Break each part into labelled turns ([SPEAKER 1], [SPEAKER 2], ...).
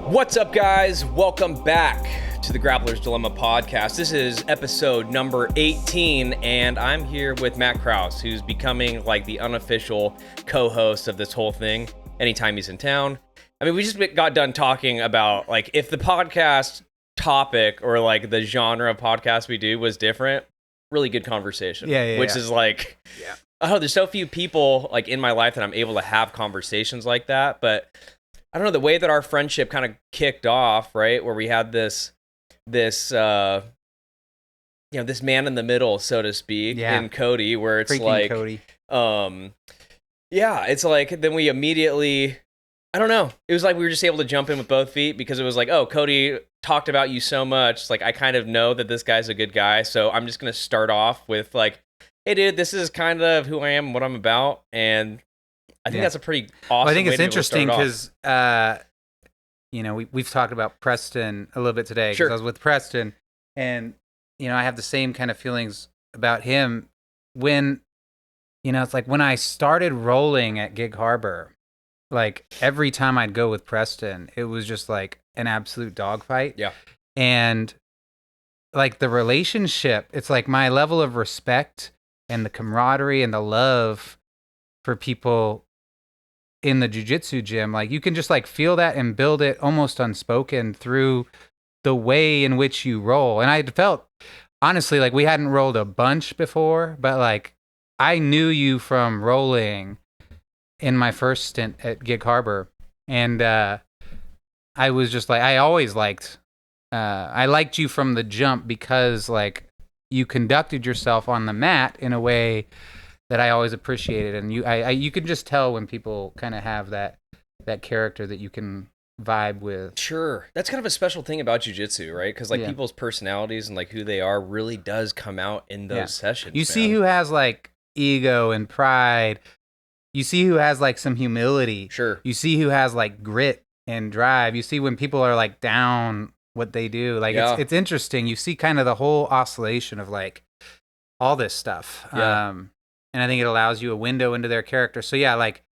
[SPEAKER 1] What's up, guys? Welcome back to the Grappler's Dilemma podcast. This is episode number 18, and I'm here with Matt Krause, who's becoming like the unofficial co-host of this whole thing anytime he's in town. I mean, we just got done talking about, like, if the podcast topic or, like, the genre of podcast we do was different, really good conversation. Which is, like, I don't know, there's so few people, like, in my life that I'm able to have conversations like that, but I don't know, the way that our friendship kind of kicked off, right, where we had this this man in the middle, so to speak, in Cody, where it's
[SPEAKER 2] freaking
[SPEAKER 1] like,
[SPEAKER 2] Cody.
[SPEAKER 1] It's like, then we immediately, I don't know, it was like we were just able to jump in with both feet, because it was like, oh, Cody talked about you so much, it's like, I kind of know that this guy's a good guy, so I'm just going to start off with like, hey, dude, this is kind of who I am, what I'm about, and I think that's a pretty awesome.
[SPEAKER 2] Well, I think
[SPEAKER 1] way
[SPEAKER 2] it's
[SPEAKER 1] to
[SPEAKER 2] interesting because, we've talked about Preston a little bit today. Because I was with Preston, and I have the same kind of feelings about him. When it's like when I started rolling at Gig Harbor, like every time I'd go with Preston, it was just like an absolute dogfight.
[SPEAKER 1] Yeah,
[SPEAKER 2] and like the relationship, it's like my level of respect and the camaraderie and the love for people in the jiu-jitsu gym, like you can just like feel that and build it almost unspoken through the way in which you roll. And I felt honestly like we hadn't rolled a bunch before, but like I knew you from rolling in my first stint at Gig Harbor, and I was just like, I always liked I liked you from the jump because like you conducted yourself on the mat in a way that I always appreciated, and you can just tell when people kind of have that character that you can vibe with.
[SPEAKER 1] Sure, that's kind of a special thing about jiu-jitsu, right? Because like people's personalities and like who they are really does come out in those sessions.
[SPEAKER 2] You see who has like ego and pride. You see who has like some humility.
[SPEAKER 1] Sure.
[SPEAKER 2] You see who has like grit and drive. You see when people are like down what they do. Like it's interesting. You see kind of the whole oscillation of like all this stuff.
[SPEAKER 1] Yeah.
[SPEAKER 2] And I think it allows you a window into their character. So yeah, like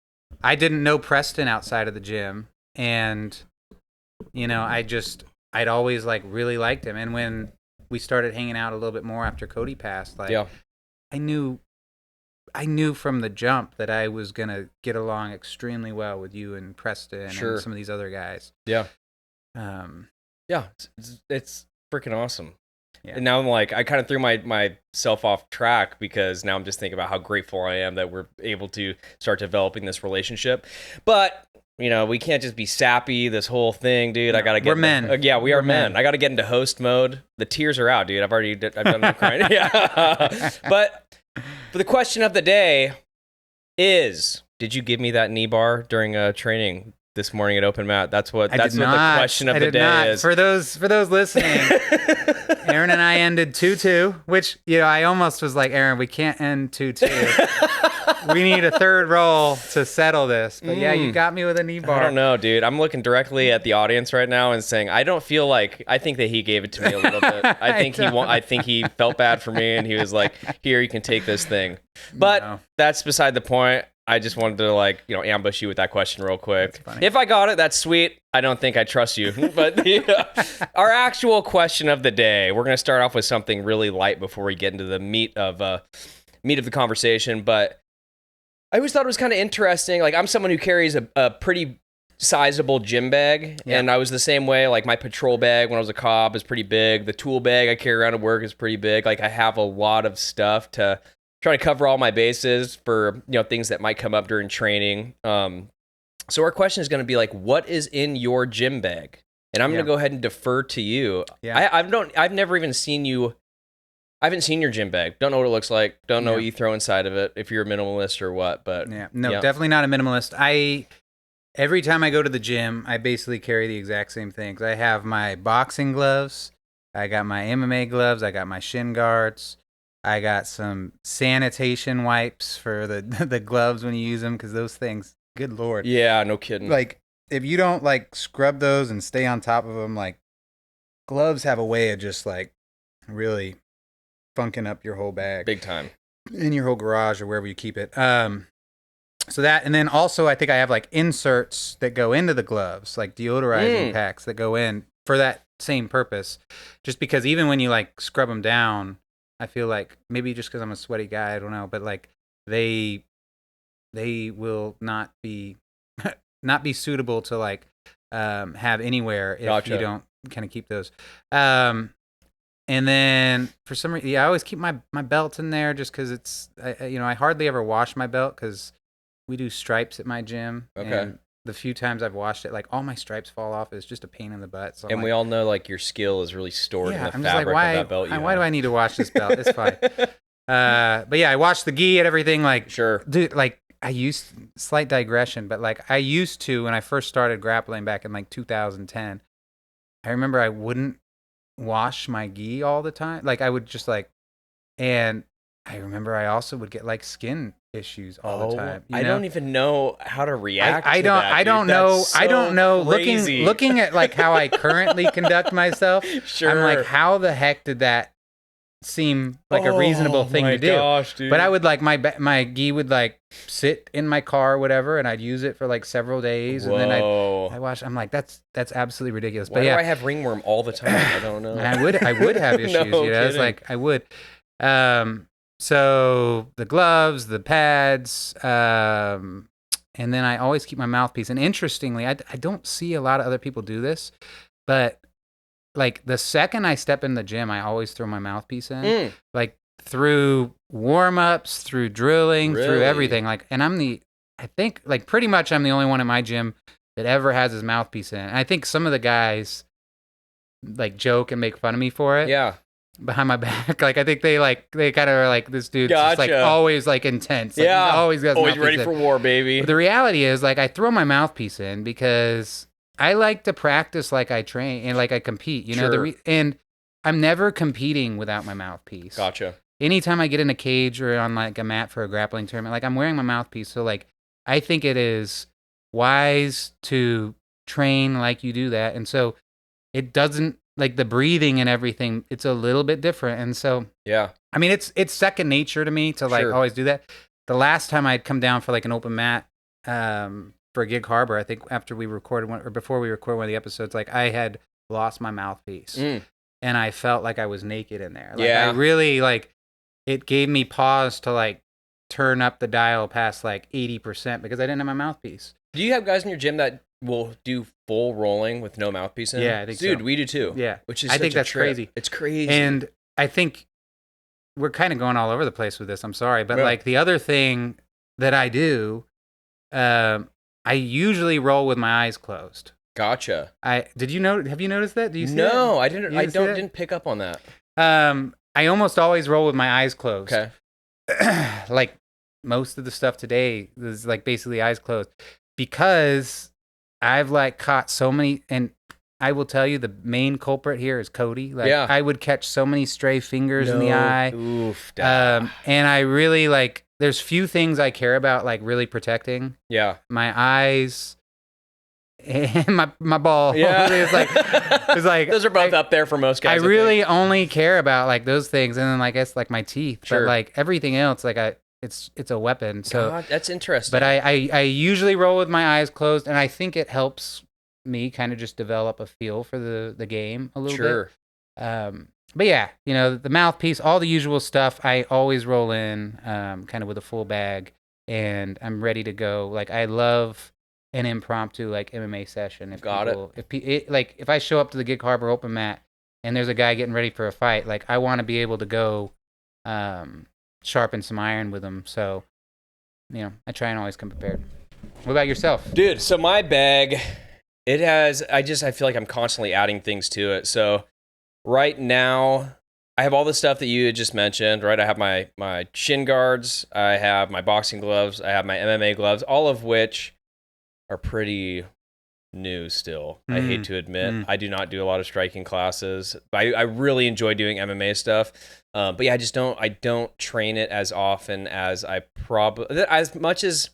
[SPEAKER 2] I didn't know Preston outside of the gym, and I'd always like really liked him. And when we started hanging out a little bit more after Cody passed, like I knew from the jump that I was gonna get along extremely well with you and Preston and some of these other guys.
[SPEAKER 1] Yeah. It's freaking awesome. Yeah. And now I'm like, I kind of threw myself off track because now I'm just thinking about how grateful I am that we're able to start developing this relationship. But, we can't just be sappy this whole thing, dude. I got to get...
[SPEAKER 2] We're men.
[SPEAKER 1] We are men. I got to get into host mode. The tears are out, dude. I've done the crying. Yeah. But the question of the day is, did you give me that knee bar during training this morning at Open Mat? That's what the question of the day is.
[SPEAKER 2] For those listening, Aaron and I ended 2-2, which I almost was like, Aaron, we can't end 2-2. We need a third roll to settle this. But yeah, you got me with a knee bar.
[SPEAKER 1] I don't know, dude. I'm looking directly at the audience right now and saying, I don't feel like... I think that he gave it to me a little bit. I think he felt bad for me, and he was like, here, you can take this thing. But that's beside the point. I just wanted to ambush you with that question real quick. If I got it, that's sweet. I don't think I trust you. But our actual question of the day, we're going to start off with something really light before we get into the meat of the conversation. But I always thought it was kind of interesting. Like, I'm someone who carries a pretty sizable gym bag, and I was the same way. Like, my patrol bag when I was a cop is pretty big. The tool bag I carry around to work is pretty big. Like, I have a lot of stuff to trying to cover all my bases for things that might come up during training. So our question is going to be like, what is in your gym bag? And I'm going to go ahead and defer to you. I've never even seen you. I haven't seen your gym bag. Don't know what it looks like. Don't know what you throw inside of it, if you're a minimalist or what. But
[SPEAKER 2] definitely not a minimalist. Every time I go to the gym, I basically carry the exact same things. I have my boxing gloves. I got my MMA gloves. I got my shin guards. I got some sanitation wipes for the gloves when you use them, because those things, good Lord.
[SPEAKER 1] Yeah, no kidding.
[SPEAKER 2] Like, if you don't, like, scrub those and stay on top of them, like, gloves have a way of just, like, really funking up your whole bag.
[SPEAKER 1] Big time.
[SPEAKER 2] In your whole garage or wherever you keep it. So that, and then also I think I have like inserts that go into the gloves, like deodorizing packs that go in for that same purpose. Just because even when you like scrub them down, I feel like maybe just because I'm a sweaty guy, I don't know, but like they will not be not be suitable to like have anywhere if you don't kind of keep those. And then for some reason, I always keep my belt in there just because it's I hardly ever wash my belt because we do stripes at my gym.
[SPEAKER 1] Okay.
[SPEAKER 2] And the few times I've washed it, like all my stripes fall off. It's just a pain in the butt. So
[SPEAKER 1] and we all know like your skill is really stored in the
[SPEAKER 2] I'm
[SPEAKER 1] fabric
[SPEAKER 2] just like,
[SPEAKER 1] of that belt.
[SPEAKER 2] Why do I need to wash this belt? It's fine. But yeah, I washed the gi and everything. Like,
[SPEAKER 1] sure,
[SPEAKER 2] dude. Like slight digression, but like I used to when I first started grappling back in like 2010. I remember I wouldn't wash my gi all the time. Like I would just like, and I remember I also would get like skin issues all the time.
[SPEAKER 1] I don't even know how to react.
[SPEAKER 2] I don't know.
[SPEAKER 1] Crazy.
[SPEAKER 2] Looking at like how I currently conduct myself,
[SPEAKER 1] sure.
[SPEAKER 2] I'm like, how the heck did that seem like a reasonable thing to do?
[SPEAKER 1] Gosh, dude.
[SPEAKER 2] But I would like my gi would like sit in my car or whatever, and I'd use it for like several days, and then I watch. I'm like, that's absolutely ridiculous.
[SPEAKER 1] Why do I have ringworm all the time? I don't know.
[SPEAKER 2] And I would have issues.
[SPEAKER 1] No
[SPEAKER 2] It's like I would. So the gloves, the pads, and then I always keep my mouthpiece. And interestingly, I don't see a lot of other people do this, but like the second I step in the gym, I always throw my mouthpiece in, like through warm-ups, through drilling, through everything. Like, and I think like pretty much I'm the only one in my gym that ever has his mouthpiece in. And I think some of the guys like joke and make fun of me for it.
[SPEAKER 1] Yeah.
[SPEAKER 2] Behind my back, like I think they kind of are like, this dude's just like always like intense. Like,
[SPEAKER 1] yeah,
[SPEAKER 2] he's
[SPEAKER 1] always ready for war, baby.
[SPEAKER 2] But the reality is, like, I throw my mouthpiece in because I like to practice like I train and like I compete. You know, and I'm never competing without my mouthpiece.
[SPEAKER 1] Gotcha.
[SPEAKER 2] Anytime I get in a cage or on like a mat for a grappling tournament, like I'm wearing my mouthpiece. So like I think it is wise to train like you do that, and so it doesn't. Like the breathing and everything, it's a little bit different. And so,
[SPEAKER 1] yeah,
[SPEAKER 2] I mean, it's second nature to me to like always do that. The last time I'd come down for like an open mat for Gig Harbor, I think after we recorded one or before we recorded one of the episodes, like I had lost my mouthpiece and I felt like I was naked in there. Like, I really like, it gave me pause to like turn up the dial past like 80% because I didn't have my mouthpiece.
[SPEAKER 1] Do you have guys in your gym that will do full rolling with no mouthpiece in?
[SPEAKER 2] Yeah, I think
[SPEAKER 1] Dude,
[SPEAKER 2] so.
[SPEAKER 1] we do too.
[SPEAKER 2] Yeah.
[SPEAKER 1] Which is
[SPEAKER 2] I think that's crazy.
[SPEAKER 1] It's crazy.
[SPEAKER 2] And I think we're kind of going all over the place with this. I'm sorry. But like the other thing that I do, I usually roll with my eyes closed.
[SPEAKER 1] Gotcha.
[SPEAKER 2] Have you noticed that? Do you see
[SPEAKER 1] No,
[SPEAKER 2] that?
[SPEAKER 1] I didn't. I didn't pick up on that.
[SPEAKER 2] I almost always roll with my eyes closed.
[SPEAKER 1] Okay.
[SPEAKER 2] Like most of the stuff today is like basically eyes closed because I've like caught so many, and I will tell you the main culprit here is Cody. Like I would catch so many stray fingers in the eye.
[SPEAKER 1] Oof.
[SPEAKER 2] And I really like, there's few things I care about like really protecting.
[SPEAKER 1] Yeah.
[SPEAKER 2] My eyes and my ball.
[SPEAKER 1] Yeah.
[SPEAKER 2] it's like
[SPEAKER 1] those are both up there for most guys.
[SPEAKER 2] I really only care about like those things, and then like it's like my teeth.
[SPEAKER 1] Sure.
[SPEAKER 2] But like everything else, like it's a weapon. So
[SPEAKER 1] God, that's interesting.
[SPEAKER 2] But I usually roll with my eyes closed, and I think it helps me kind of just develop a feel for the game a little bit. But yeah, you know, the mouthpiece, all the usual stuff. I always roll in kind of with a full bag, and I'm ready to go. Like I love an impromptu like MMA session. If I show up to the Gig Harbor open mat and there's a guy getting ready for a fight, like I want to be able to go sharpen some iron with them. So, you know, I try and always come prepared. What about yourself?
[SPEAKER 1] Dude, so my bag, I feel like I'm constantly adding things to it. So right now, I have all the stuff that you had just mentioned, right? I have my shin guards, I have my boxing gloves, I have my MMA gloves, all of which are pretty new still. I hate to admit. I do not do a lot of striking classes. I really enjoy doing MMA stuff. But yeah, I don't train it as often as as much as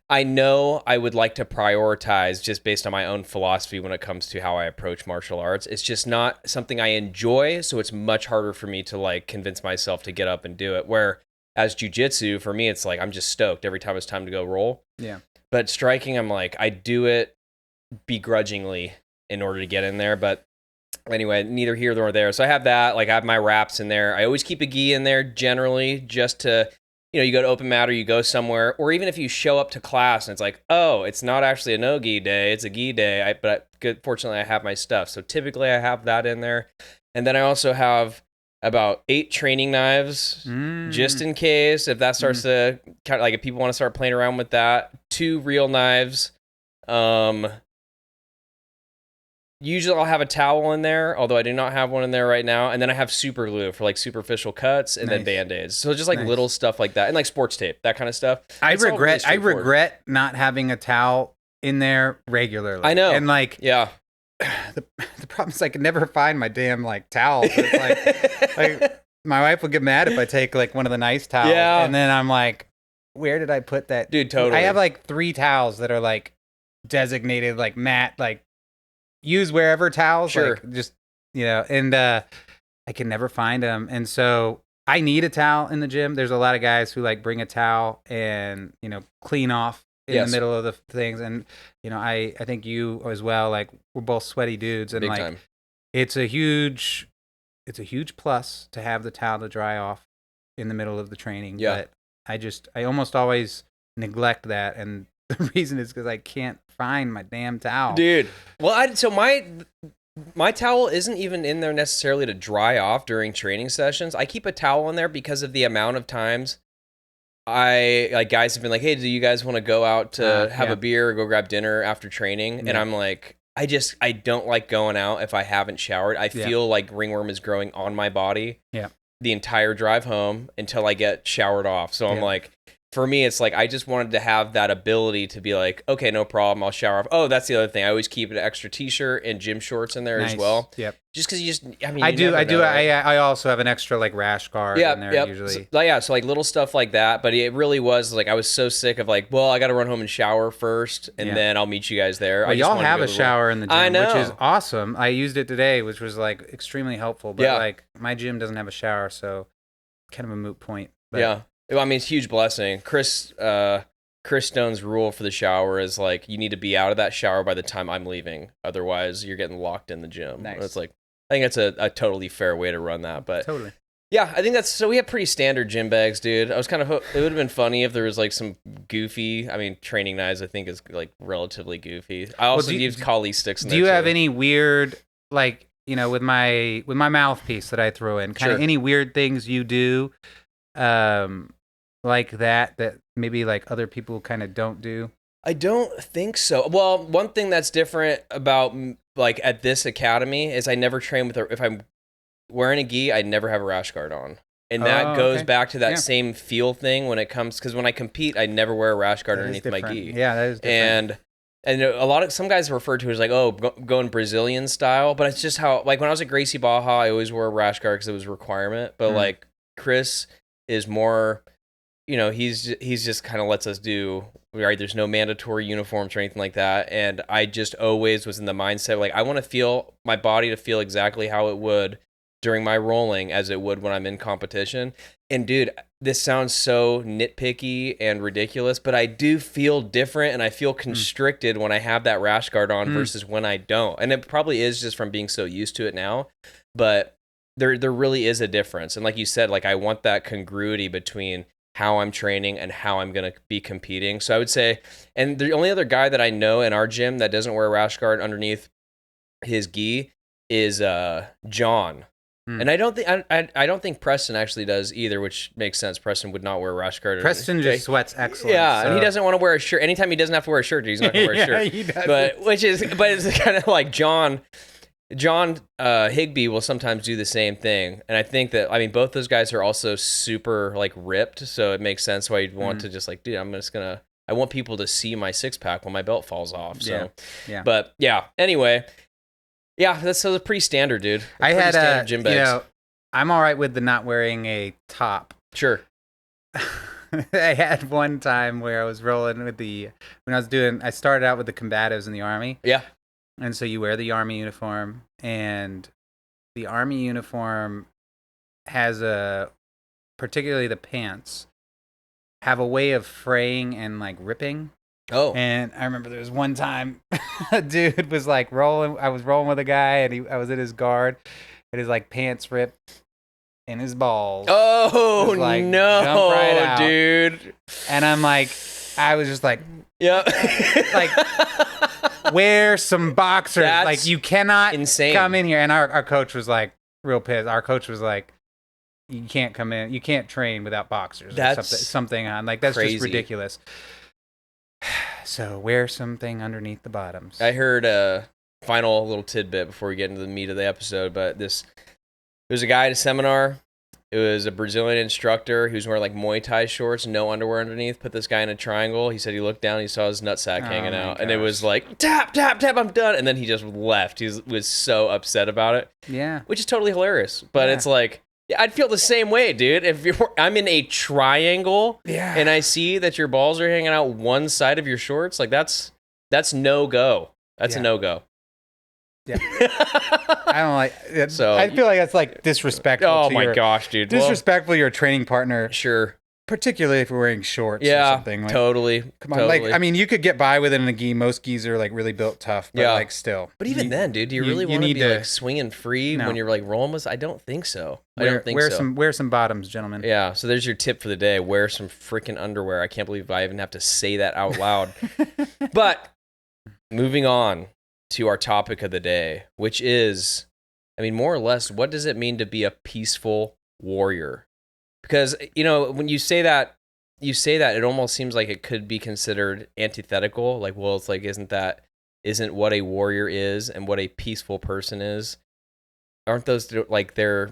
[SPEAKER 1] I know I would like to prioritize just based on my own philosophy when it comes to how I approach martial arts. It's just not something I enjoy, so it's much harder for me to like convince myself to get up and do it. Where as jiu-jitsu, for me, it's like I'm just stoked every time it's time to go roll.
[SPEAKER 2] Yeah.
[SPEAKER 1] But striking, I'm like, I do it begrudgingly in order to get in there. But anyway, neither here nor there. So I have that. Like, I have my wraps in there. I always keep a gi in there generally just to, you go to open mat or you go somewhere. Or even if you show up to class and it's like, oh, it's not actually a no-gi day. It's a gi day. Fortunately, I have my stuff. So typically I have that in there. And then I also have about 8 training knives just in case if that starts to kind of like if people want to start playing around with that. 2 real knives. Usually I'll have a towel in there, although I do not have one in there right now. And then I have super glue for like superficial cuts and then Band-Aids. So just like little stuff like that and like sports tape, that kind of stuff.
[SPEAKER 2] I regret not having a towel in there regularly.
[SPEAKER 1] I know.
[SPEAKER 2] And like,
[SPEAKER 1] yeah.
[SPEAKER 2] The problem is I can never find my damn like towel. It's like my wife will get mad if I take like one of the nice towels, and then I'm like, where did I put that?
[SPEAKER 1] Dude, totally.
[SPEAKER 2] I have like 3 towels that are like designated like matte, like use wherever towels,
[SPEAKER 1] sure.
[SPEAKER 2] Like just and I can never find them, and so I need a towel in the gym. There's a lot of guys who like bring a towel and clean off in the middle of the things, and I think you as well, like we're both sweaty dudes, and
[SPEAKER 1] big
[SPEAKER 2] like
[SPEAKER 1] time.
[SPEAKER 2] it's a huge plus to have the towel to dry off in the middle of the training. But I almost always neglect that, and the reason is because I can't find my damn towel,
[SPEAKER 1] dude. Well, so my towel isn't even in there necessarily to dry off during training sessions. I keep a towel in there because of the amount of times guys have been like, hey, do you guys want to go out to have a beer or go grab dinner after training? And I'm like, I don't like going out if I haven't showered. I feel like ringworm is growing on my body the entire drive home until I get showered off. So I'm like, for me, it's like I just wanted to have that ability to be like, okay, no problem, I'll shower off. Oh, that's the other thing. I always keep an extra t-shirt and gym shorts in there as well.
[SPEAKER 2] Yep.
[SPEAKER 1] Just because
[SPEAKER 2] I do. I also have an extra like rash guard in there usually.
[SPEAKER 1] So like little stuff like that. But it really was like I was so sick of like, well, I got to run home and shower first, and then I'll meet you guys there.
[SPEAKER 2] But y'all have a shower in the gym,
[SPEAKER 1] I know.
[SPEAKER 2] Which is awesome. I used it today, which was like extremely helpful. But like my gym doesn't have a shower, so kind of a moot point. But,
[SPEAKER 1] I mean, it's a huge blessing. Chris Stone's rule for the shower is like you need to be out of that shower by the time I'm leaving. Otherwise, you're getting locked in the gym.
[SPEAKER 2] Nice.
[SPEAKER 1] It's like I think that's a totally fair way to run that. But
[SPEAKER 2] totally.
[SPEAKER 1] Yeah, I think that's so. We have pretty standard gym bags, dude. I was kind of. It would have been funny if there was like some goofy. I mean, training knives. I think is like relatively goofy. I also use Kali sticks.
[SPEAKER 2] Do you have any weird like with my mouthpiece that I throw in? Kind of any weird things you do? Like that maybe like other people kind of don't do?
[SPEAKER 1] I don't think so. Well, one thing that's different about like at this academy is I never train with if I'm wearing a gi, I never have a rash guard on. And that goes back to that same feel thing when it comes, because when I compete, I never wear a rash guard underneath my gi.
[SPEAKER 2] Yeah, that is different.
[SPEAKER 1] And some guys refer to it as like, oh, going Brazilian style, but it's just how, like when I was at Gracie Baja, I always wore a rash guard because it was a requirement. But like Chris is more, he's just kind of lets us do, right? There's no mandatory uniforms or anything like that. And I just always was in the mindset, like I want to feel my body to feel exactly how it would during my rolling as it would when I'm in competition. And dude, this sounds so nitpicky and ridiculous, but I do feel different and I feel constricted when I have that rash guard on versus when I don't. And it probably is just from being so used to it now, but there really is a difference. And like you said, like I want that congruity between how I'm training and how I'm going to be competing. So I would say, and the only other guy that I know in our gym that doesn't wear a rash guard underneath his gi is John. And I don't think Preston actually does either, which makes sense. Preston would not wear a rash guard.
[SPEAKER 2] Preston just sweats excellent.
[SPEAKER 1] Yeah, so. And he doesn't want to wear a shirt. Anytime he doesn't have to wear a shirt, he's not going to wear a shirt.
[SPEAKER 2] He does.
[SPEAKER 1] But it's kind of like John Higbee will sometimes do the same thing. And I think that, I mean, both those guys are also super like ripped. So it makes sense why you'd want to just like, dude, I want people to see my 6-pack when my belt falls off. So, but yeah, anyway. Yeah, that's pretty standard, dude.
[SPEAKER 2] I had
[SPEAKER 1] standard gym bags.
[SPEAKER 2] I'm all right with the not wearing a top.
[SPEAKER 1] Sure.
[SPEAKER 2] I had one time where I was rolling with I started out with the combatives in the Army.
[SPEAKER 1] Yeah.
[SPEAKER 2] And so you wear the Army uniform, and the Army uniform has a particularly the pants, have a way of fraying and like ripping.
[SPEAKER 1] Oh.
[SPEAKER 2] And I remember there was one time a dude was like rolling. I was rolling with a guy, and I was at his guard, and his like pants ripped in his balls.
[SPEAKER 1] Oh,
[SPEAKER 2] was, like,
[SPEAKER 1] no,
[SPEAKER 2] jump right out.
[SPEAKER 1] dude.
[SPEAKER 2] And I'm like, I was just like,
[SPEAKER 1] yeah.
[SPEAKER 2] like, wear some boxers.
[SPEAKER 1] That's
[SPEAKER 2] like, you cannot
[SPEAKER 1] insane.
[SPEAKER 2] come in here. And our coach was like, real pissed. Our coach was like, you can't come in. You can't train without boxers.
[SPEAKER 1] That's
[SPEAKER 2] or something on. Like, that's
[SPEAKER 1] crazy.
[SPEAKER 2] just ridiculous. So wear something underneath the bottoms.
[SPEAKER 1] I heard a final little tidbit before we get into the meat of the episode, but there was a guy at a seminar. It was a Brazilian instructor who was wearing like Muay Thai shorts, no underwear underneath. Put this guy in a triangle. He said he looked down, he saw his nutsack hanging out, and it was like tap, tap, tap. I'm done. And then he just left. He was so upset about it.
[SPEAKER 2] Yeah,
[SPEAKER 1] which is totally hilarious. But it's like, yeah, I'd feel the same way, dude. If I'm in a triangle, and I see that your balls are hanging out one side of your shorts, like that's no go. That's a no go.
[SPEAKER 2] Yeah, I don't like it.
[SPEAKER 1] So
[SPEAKER 2] I feel like that's like disrespectful.
[SPEAKER 1] Oh my gosh, dude!
[SPEAKER 2] Disrespectful to your training partner.
[SPEAKER 1] Sure.
[SPEAKER 2] Particularly if you're wearing shorts or something. Like,
[SPEAKER 1] totally.
[SPEAKER 2] Come on,
[SPEAKER 1] totally.
[SPEAKER 2] like I mean, you could get by with it in a gi. Most gis are like really built tough, but like still.
[SPEAKER 1] But even then, dude, do you really want to be like swinging free when you're like rolling with? I don't think so. I don't think so.
[SPEAKER 2] Wear some bottoms, gentlemen.
[SPEAKER 1] Yeah. So there's your tip for the day: wear some freaking underwear. I can't believe I even have to say that out loud. But moving on to our topic of the day, which is, I mean, more or less, what does it mean to be a peaceful warrior? Because, you know, when you say that, it almost seems like it could be considered antithetical. Like, well, it's like, isn't what a warrior is and what a peaceful person is? Aren't those like they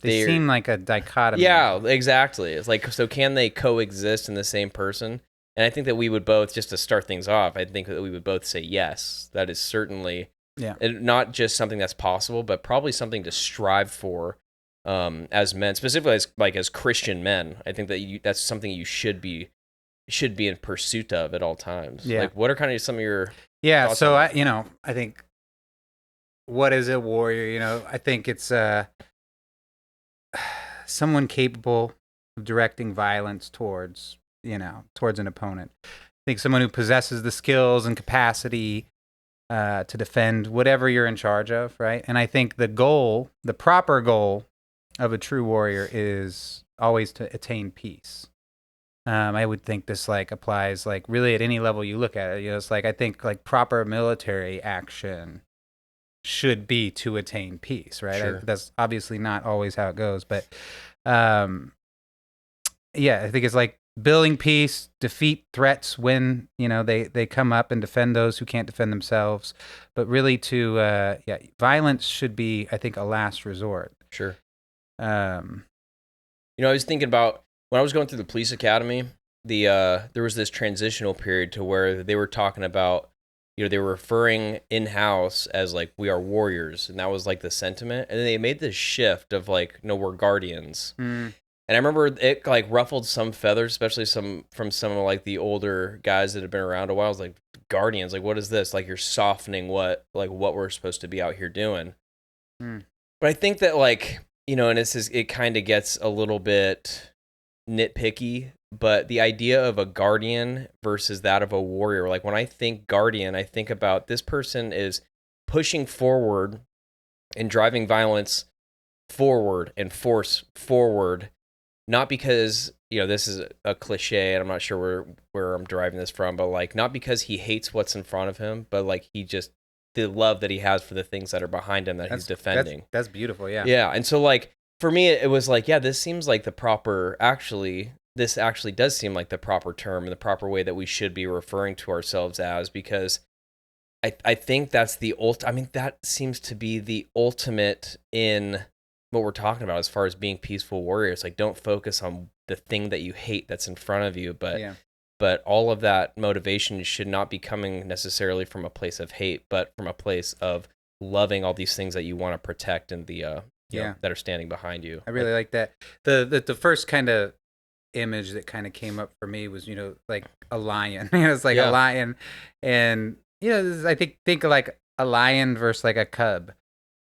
[SPEAKER 2] seem like a dichotomy?
[SPEAKER 1] Yeah, exactly. It's like, so can they coexist in the same person? And I think that we would both, just to start things off, I think that we would both say yes. That is certainly not just something that's possible, but probably something to strive for as men, specifically as Christian men. I think that that's something you should be in pursuit of at all times.
[SPEAKER 2] Yeah.
[SPEAKER 1] Like, what are kind of some of your thoughts
[SPEAKER 2] so
[SPEAKER 1] on that?
[SPEAKER 2] I think, what is a warrior? I think it's someone capable of directing violence towards an opponent. I think someone who possesses the skills and capacity to defend whatever you're in charge of, right? And I think the proper goal of a true warrior is always to attain peace. I would think this like applies like really at any level you look at it. It's like I think like proper military action should be to attain peace, right?
[SPEAKER 1] Sure.
[SPEAKER 2] That's obviously not always how it goes, but I think it's like building peace, defeat threats when they come up, and defend those who can't defend themselves. But really, violence should be, I think, a last resort.
[SPEAKER 1] Sure. I was thinking about when I was going through the police academy. There was this transitional period to where they were talking about, they were referring in-house as like, we are warriors, and that was like the sentiment. And then they made this shift of like, no, we're guardians. And I remember it like ruffled some feathers, especially from some of like the older guys that have been around a while. I was like, guardians, like, what is this? Like, you're softening what we're supposed to be out here doing. But I think that like, and it kind of gets a little bit nitpicky, but the idea of a guardian versus that of a warrior, like when I think guardian, I think about this person is pushing forward and driving violence forward and force forward. Not because, this is a cliche, and I'm not sure where I'm deriving this from, but like, not because he hates what's in front of him, but like the love that he has for the things that are behind him that he's defending.
[SPEAKER 2] That's beautiful, yeah.
[SPEAKER 1] Yeah, and so like, for me, it was like, this seems like this actually does seem like the proper term and the proper way that we should be referring to ourselves as, because I think that's that seems to be the ultimate in what we're talking about as far as being peaceful warriors. Like, don't focus on the thing that you hate that's in front of you, but all of that motivation should not be coming necessarily from a place of hate, but from a place of loving all these things that you want to protect and that are standing behind you.
[SPEAKER 2] I really like that. The first kind of image that kind of came up for me was, like a lion. It's like a lion, and I think like a lion versus like a cub,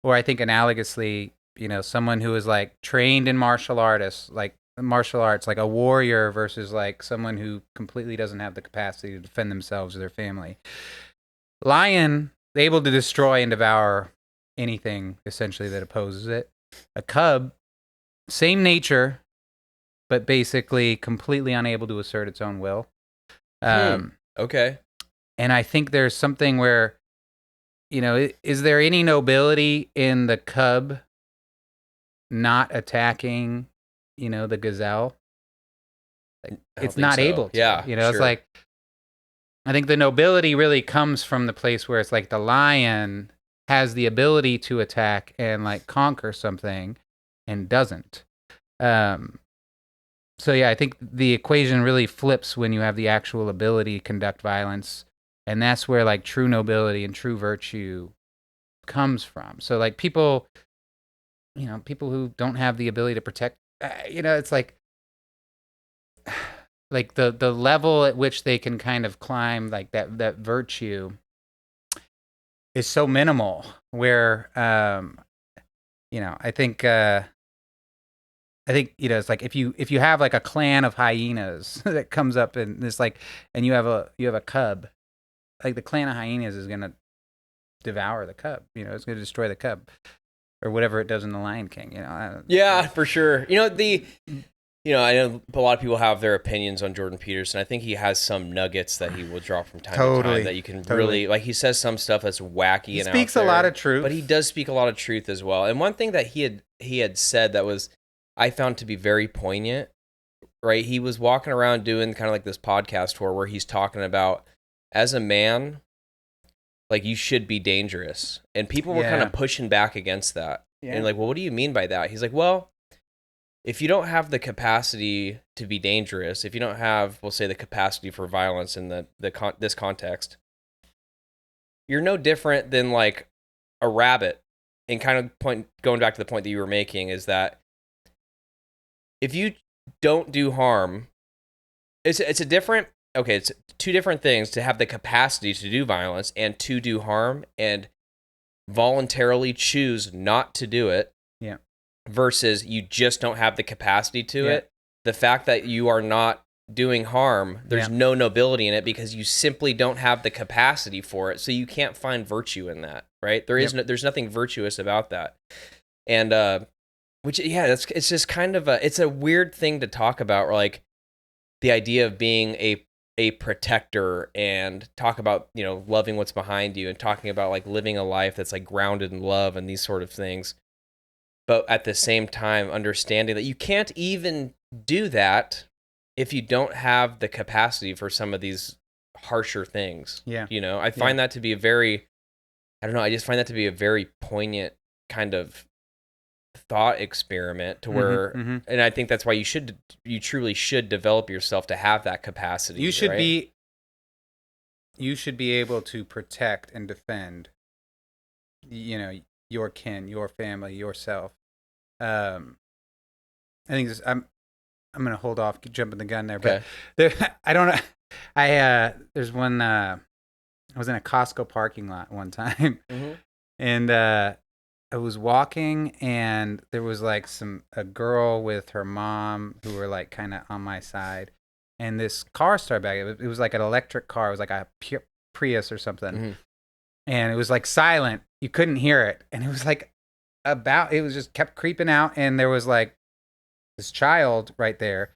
[SPEAKER 2] or I think analogously, someone who is like trained in martial artists, like martial arts, like a warrior versus like someone who completely doesn't have the capacity to defend themselves or their family. Lion, able to destroy and devour anything essentially that opposes it. A cub, same nature, but basically completely unable to assert its own will.
[SPEAKER 1] Okay.
[SPEAKER 2] And I think there's something where, is there any nobility in the cub not attacking, the gazelle? Like, it's not able to.
[SPEAKER 1] Yeah,
[SPEAKER 2] It's
[SPEAKER 1] sure.
[SPEAKER 2] like, I think the nobility really comes from the place where it's like the lion has the ability to attack and like conquer something and doesn't. So yeah, I think the equation really flips when you have the actual ability to conduct violence, and that's where like true nobility and true virtue comes from. So like people who don't have the ability to protect, it's like the level at which they can kind of climb like that virtue is so minimal. Where I think it's like if you have like a clan of hyenas that comes up and it's like, and you have a cub, like the clan of hyenas is gonna devour the cub. It's gonna destroy the cub, or whatever it does in the Lion King.
[SPEAKER 1] Yeah, for sure. I know a lot of people have their opinions on Jordan Peterson. I think he has some nuggets that he will drop from time to time that you can really, like, he says some stuff that's wacky. He
[SPEAKER 2] speaks
[SPEAKER 1] out there,
[SPEAKER 2] a lot of truth,
[SPEAKER 1] but he does speak a lot of truth as well. And one thing that he had said that was, I found to be very poignant, right? He was walking around doing kind of like this podcast tour where he's talking about, as a man, like, you should be dangerous. And people were kind of pushing back against that. Yeah. And like, well, what do you mean by that? He's like, well, if you don't have the capacity to be dangerous, if you don't have, we'll say, the capacity for violence in this context, you're no different than like a rabbit. And kind of going back to the point that you were making is that if you don't do harm, it's two different things to have the capacity to do violence and to do harm and voluntarily choose not to do it.
[SPEAKER 2] Yeah.
[SPEAKER 1] Versus you just don't have the capacity to it. The fact that you are not doing harm, there's no nobility in it because you simply don't have the capacity for it. So you can't find virtue in that, right? There's nothing virtuous about that. And it's just kind of it's a weird thing to talk about, like the idea of being a protector and talk about, loving what's behind you and talking about like living a life that's like grounded in love and these sort of things. But at the same time, understanding that you can't even do that if you don't have the capacity for some of these harsher things.
[SPEAKER 2] Yeah.
[SPEAKER 1] I find that to be I just find that to be a very poignant kind of thought experiment to where, and I think that's why you truly should develop yourself to have that capacity.
[SPEAKER 2] You should be able to protect and defend, your kin, your family, yourself. I think I'm going to hold off jumping the gun there, but I don't know. There's one, I was in a Costco parking lot one time and, I was walking and there was like a girl with her mom who were like kind of on my side, and this car started back. It was like an electric car. It was like a Prius or something. And it was like silent. You couldn't hear it. And it was like it was just kept creeping out. And there was like this child right there.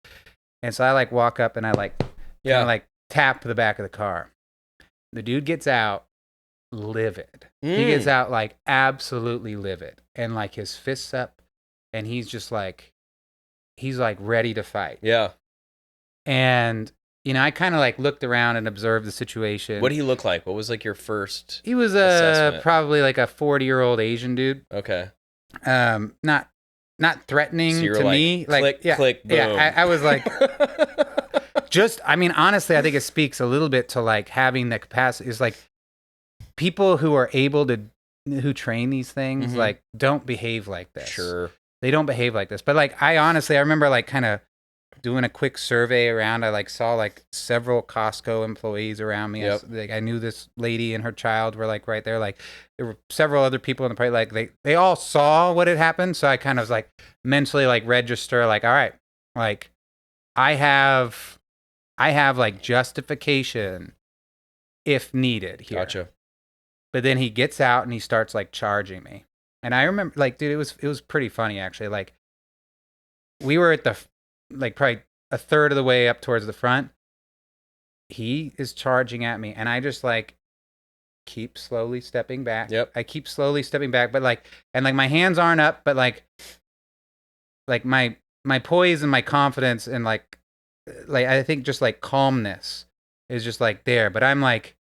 [SPEAKER 2] And so I like walk up and I like, like tap the back of the car. The dude gets out livid. He gets out like absolutely livid. And like his fists up. And he's just like, ready to fight.
[SPEAKER 1] Yeah.
[SPEAKER 2] And I kind of like looked around and observed the situation.
[SPEAKER 1] What did he look like? What was like your first?
[SPEAKER 2] He was probably like a 40-year-old Asian dude.
[SPEAKER 1] Okay.
[SPEAKER 2] Not threatening
[SPEAKER 1] so
[SPEAKER 2] to me.
[SPEAKER 1] Click, click, boom.
[SPEAKER 2] Yeah, I was like, honestly, I think it speaks a little bit to like having the capacity. It's like people who are able to, who train these things, like don't behave like this.
[SPEAKER 1] Sure.
[SPEAKER 2] They don't behave like this. But like, I remember like kind of doing a quick survey around. I like saw like several Costco employees around me. I knew this lady and her child were like right there. Like there were several other people in the party. Like they all saw what had happened. So I kind of was like mentally like register like, all right, Like I have like justification if needed here.
[SPEAKER 1] Gotcha.
[SPEAKER 2] But then he gets out and he starts like charging me. And I remember, like, dude, it was pretty funny actually. Like, we were at the like probably a third of the way up towards the front. He is charging at me, and I just like keep slowly stepping back.
[SPEAKER 1] Yep.
[SPEAKER 2] I keep slowly stepping back, but like, and like my hands aren't up, but like my poise and my confidence and like I think just like calmness is just like there. But I'm like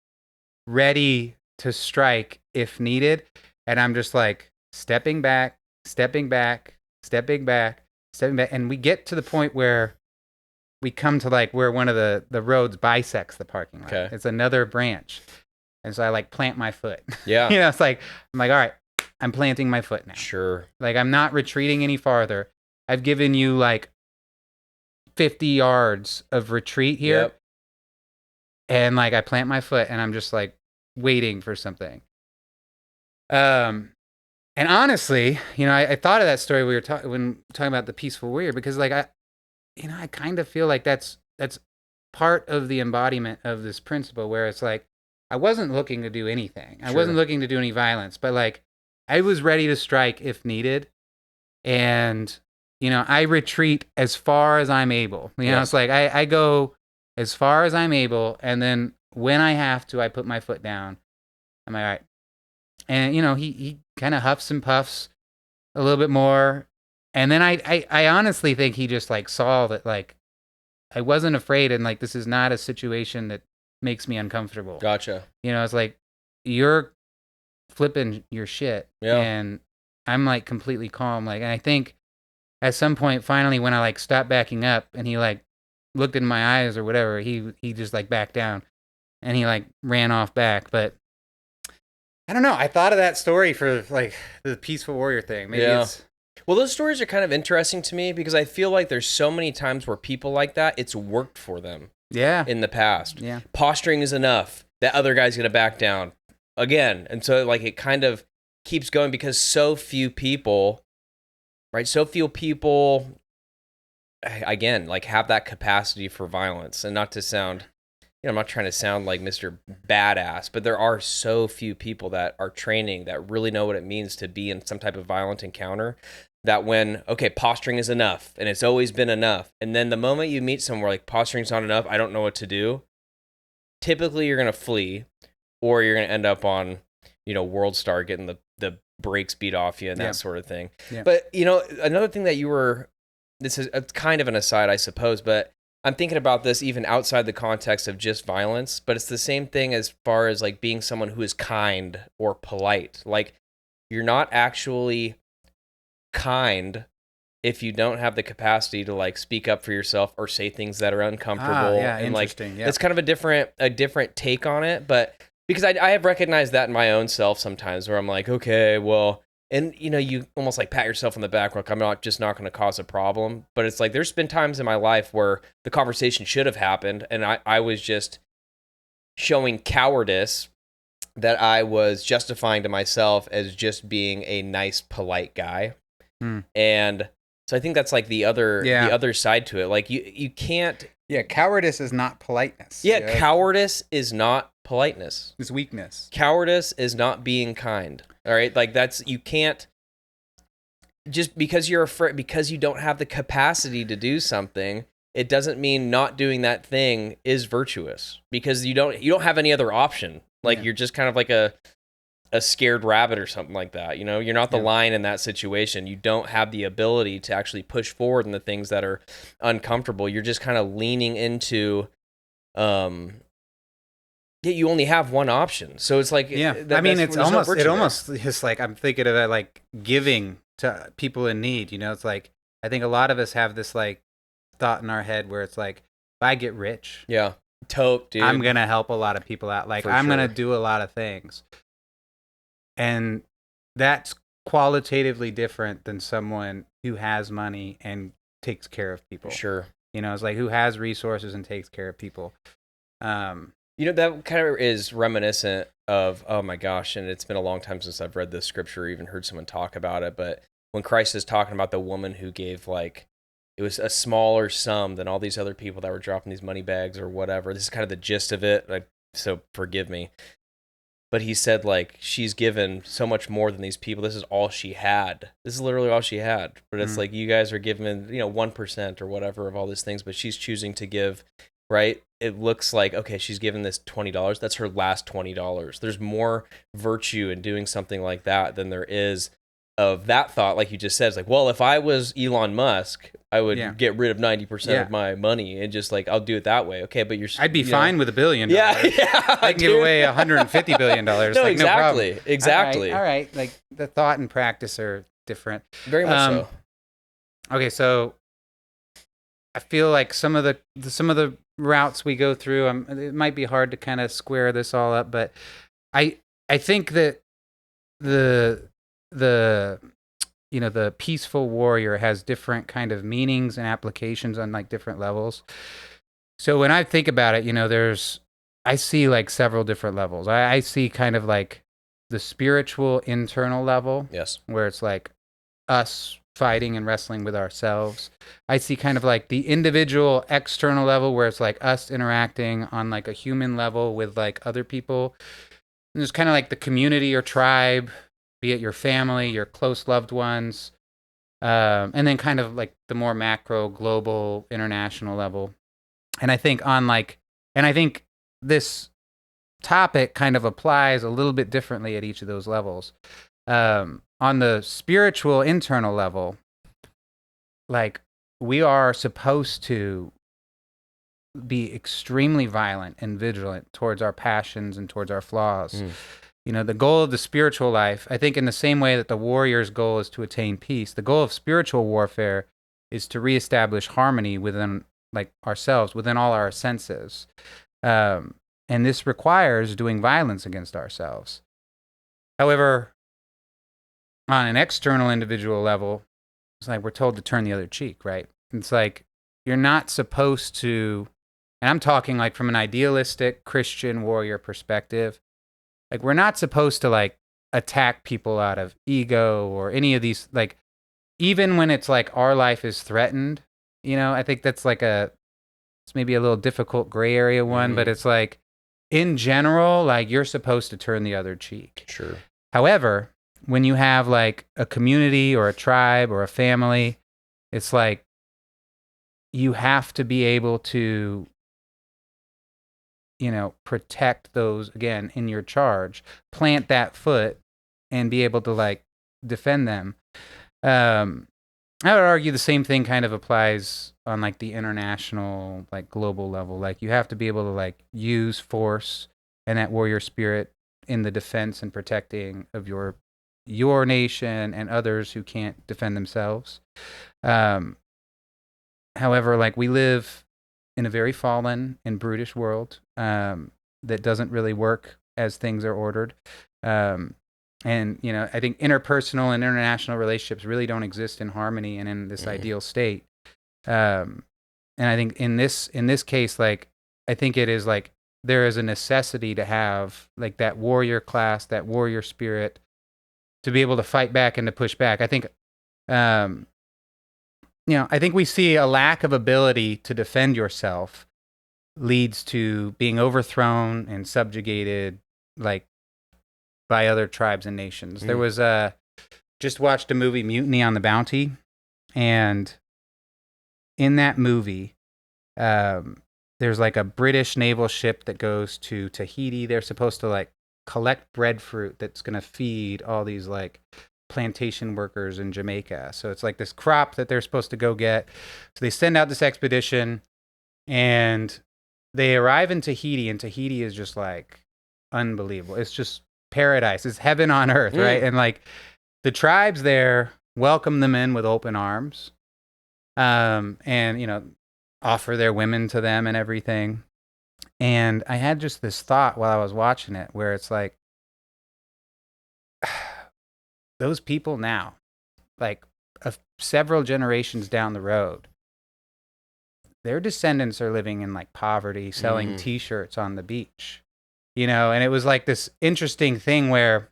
[SPEAKER 2] ready to strike if needed, and I'm just like stepping back, stepping back, stepping back, stepping back, and we get to the point where we come to like where one of the roads bisects the parking lot.
[SPEAKER 1] Okay.
[SPEAKER 2] It's another branch. And so I like plant my foot.
[SPEAKER 1] Yeah.
[SPEAKER 2] You know, it's like, I'm like, all right, I'm planting my foot now.
[SPEAKER 1] Sure.
[SPEAKER 2] Like, I'm not retreating any farther. I've given you like 50 yards of retreat here.
[SPEAKER 1] Yep.
[SPEAKER 2] And like, I plant my foot and I'm just like waiting for something. And honestly, you know, I thought of that story we were talking about the peaceful warrior, because like, I kind of feel like that's part of the embodiment of this principle, where it's like, I wasn't looking to do anything. I wasn't looking to do any violence, but like I was ready to strike if needed. And, you know, I retreat as far as I'm able. You know, it's like I go as far as I'm able. And then when I have to, I put my foot down. I'm like, all right. And, you know, he kind of huffs and puffs a little bit more. And then I honestly think he just like saw that like I wasn't afraid, and like this is not a situation that makes me uncomfortable.
[SPEAKER 1] Gotcha.
[SPEAKER 2] You know, it's like you're flipping your shit, and I'm like completely calm. Like, and I think at some point, finally, when I like stopped backing up, and he like looked in my eyes or whatever, he just like backed down, and he like ran off back. But I don't know. I thought of that story for like the peaceful warrior thing. Maybe it's.
[SPEAKER 1] Well, those stories are kind of interesting to me because I feel like there's so many times where people like that, it's worked for them.
[SPEAKER 2] Yeah.
[SPEAKER 1] In the past.
[SPEAKER 2] Yeah.
[SPEAKER 1] Posturing is enough. That other guy's going to back down again. And so like it kind of keeps going because so few people, right? So few people, again, like have that capacity for violence. And not to sound, you know, I'm not trying to sound like Mr. Badass, but there are so few people that are training that really know what it means to be in some type of violent encounter, that when, okay, posturing is enough, and it's always been enough, and then the moment you meet somewhere like posturing's not enough, I don't know what to do, typically you're going to flee, or you're going to end up on, you know, World Star getting the brakes beat off you and that sort of thing. Yeah. But, you know, another thing that this is kind of an aside, I suppose, but I'm thinking about this even outside the context of just violence, but it's the same thing as far as like being someone who is kind or polite. Like, you're not actually kind if you don't have the capacity to like speak up for yourself or say things that are uncomfortable. And like it's kind of a different take on it, but because I have recognized that in my own self sometimes, where I'm like, okay, well, and you know, you almost like pat yourself on the back, like I'm not going to cause a problem, but it's like there's been times in my life where the conversation should have happened and I was just showing cowardice, that I was justifying to myself as just being a nice, polite guy. And so I think that's like the other side to it. Like you can't.
[SPEAKER 2] Yeah, cowardice is not politeness.
[SPEAKER 1] Yeah, cowardice is not politeness.
[SPEAKER 2] It's weakness.
[SPEAKER 1] Cowardice is not being kind. All right, like you can't. Just because you're afraid, because you don't have the capacity to do something, it doesn't mean not doing that thing is virtuous. Because you don't have any other option. Like you're just kind of like a scared rabbit or something like that. You know, you're not the lion in that situation. You don't have the ability to actually push forward in the things that are uncomfortable. You're just kind of leaning into, you only have one option. So it's like,
[SPEAKER 2] I mean, it's almost just like, I'm thinking of it like giving to people in need, you know, it's like, I think a lot of us have this like thought in our head where it's like, if I get rich,
[SPEAKER 1] dude,
[SPEAKER 2] I'm going to help a lot of people out. Like I'm going to do a lot of things. And that's qualitatively different than someone who has money and takes care of people.
[SPEAKER 1] Sure.
[SPEAKER 2] You know, it's like who has resources and takes care of people.
[SPEAKER 1] You know, that kind of is reminiscent of, oh my gosh, and it's been a long time since I've read this scripture or even heard someone talk about it, but when Christ is talking about the woman who gave like it was a smaller sum than all these other people that were dropping these money bags or whatever. This is kind of the gist of it. So forgive me. But he said, like, she's given so much more than these people. This is all she had. This is literally all she had. But it's like, you guys are giving, 1% or whatever of all these things, but she's choosing to give, right? It looks like, okay, she's given this $20. That's her last $20. There's more virtue in doing something like that than there is of that thought, like you just said. It's like, well, if I was Elon Musk, I would get rid of 90% of my money and just like, I'll do it that way. Okay, but
[SPEAKER 2] I'd be fine with $1 billion.
[SPEAKER 1] Yeah,
[SPEAKER 2] I can give away $150 billion.
[SPEAKER 1] No,
[SPEAKER 2] like,
[SPEAKER 1] exactly,
[SPEAKER 2] no problem.
[SPEAKER 1] exactly.
[SPEAKER 2] All right. Like the thought and practice are different.
[SPEAKER 1] Very much so.
[SPEAKER 2] Okay, so I feel like some of the routes we go through, it might be hard to kind of square this all up, but I think that the peaceful warrior has different kind of meanings and applications on like different levels. So when I think about it, I see like several different levels. I see kind of like the spiritual internal level.
[SPEAKER 1] Yes.
[SPEAKER 2] Where it's like us fighting and wrestling with ourselves. I see kind of like the individual external level where it's like us interacting on like a human level with like other people. And there's kind of like the community or tribe, be it your family, your close loved ones, and then kind of like the more macro, global, international level. And I think this topic kind of applies a little bit differently at each of those levels. On the spiritual internal level, like we are supposed to be extremely violent and vigilant towards our passions and towards our flaws. The goal of the spiritual life, I think in the same way that the warrior's goal is to attain peace, the goal of spiritual warfare is to reestablish harmony within like ourselves, within all our senses. And this requires doing violence against ourselves. However, on an external individual level, it's like we're told to turn the other cheek, right? It's like you're not supposed to, and I'm talking like from an idealistic Christian warrior perspective, like we're not supposed to like attack people out of ego or any of these, like even when it's like our life is threatened, I think that's like it's maybe a little difficult gray area one, but it's like in general, like you're supposed to turn the other cheek.
[SPEAKER 1] Sure.
[SPEAKER 2] However, when you have like a community or a tribe or a family, it's like you have to be able to, protect those again in your charge, plant that foot and be able to like defend them. I would argue the same thing kind of applies on like the international, like global level. Like you have to be able to like use force and that warrior spirit in the defense and protecting of your nation and others who can't defend themselves. However, like we live in a very fallen and brutish world that doesn't really work as things are ordered. And, I think interpersonal and international relationships really don't exist in harmony and in this ideal state. And I think in this case, like, I think it is like there is a necessity to have like that warrior class, that warrior spirit to be able to fight back and to push back. I think, I think we see a lack of ability to defend yourself leads to being overthrown and subjugated, like by other tribes and nations. There was just watched a movie, Mutiny on the Bounty, and in that movie, there's like a British naval ship that goes to Tahiti. They're supposed to like collect breadfruit that's going to feed all these like plantation workers in Jamaica. So it's like this crop that they're supposed to go get. So they send out this expedition and they arrive in Tahiti, and Tahiti is just like unbelievable. It's just paradise. It's heaven on earth, right? And like the tribes there welcome them in with open arms, and offer their women to them and everything. And I had just this thought while I was watching it where it's like, those people now, like several generations down the road, their descendants are living in like poverty, selling T-shirts on the beach, and it was like this interesting thing where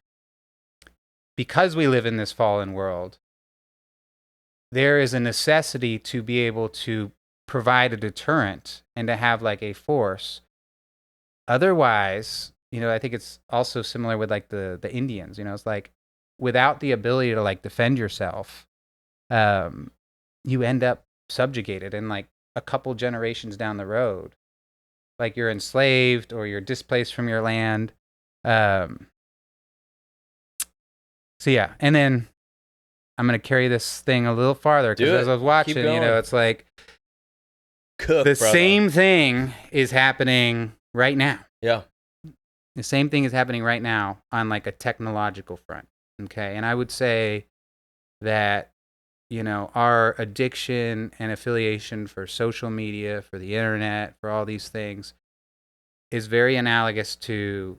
[SPEAKER 2] because we live in this fallen world, there is a necessity to be able to provide a deterrent and to have like a force. Otherwise, I think it's also similar with like the Indians, it's like without the ability to like defend yourself, you end up subjugated, and like a couple generations down the road, like you're enslaved or you're displaced from your land. So yeah, and then I'm gonna carry this thing a little farther because as I was watching, it's like the same thing is happening right now.
[SPEAKER 1] Yeah,
[SPEAKER 2] the same thing is happening right now on like a technological front. Okay, and I would say that our addiction and affiliation for social media, for the internet, for all these things, is very analogous to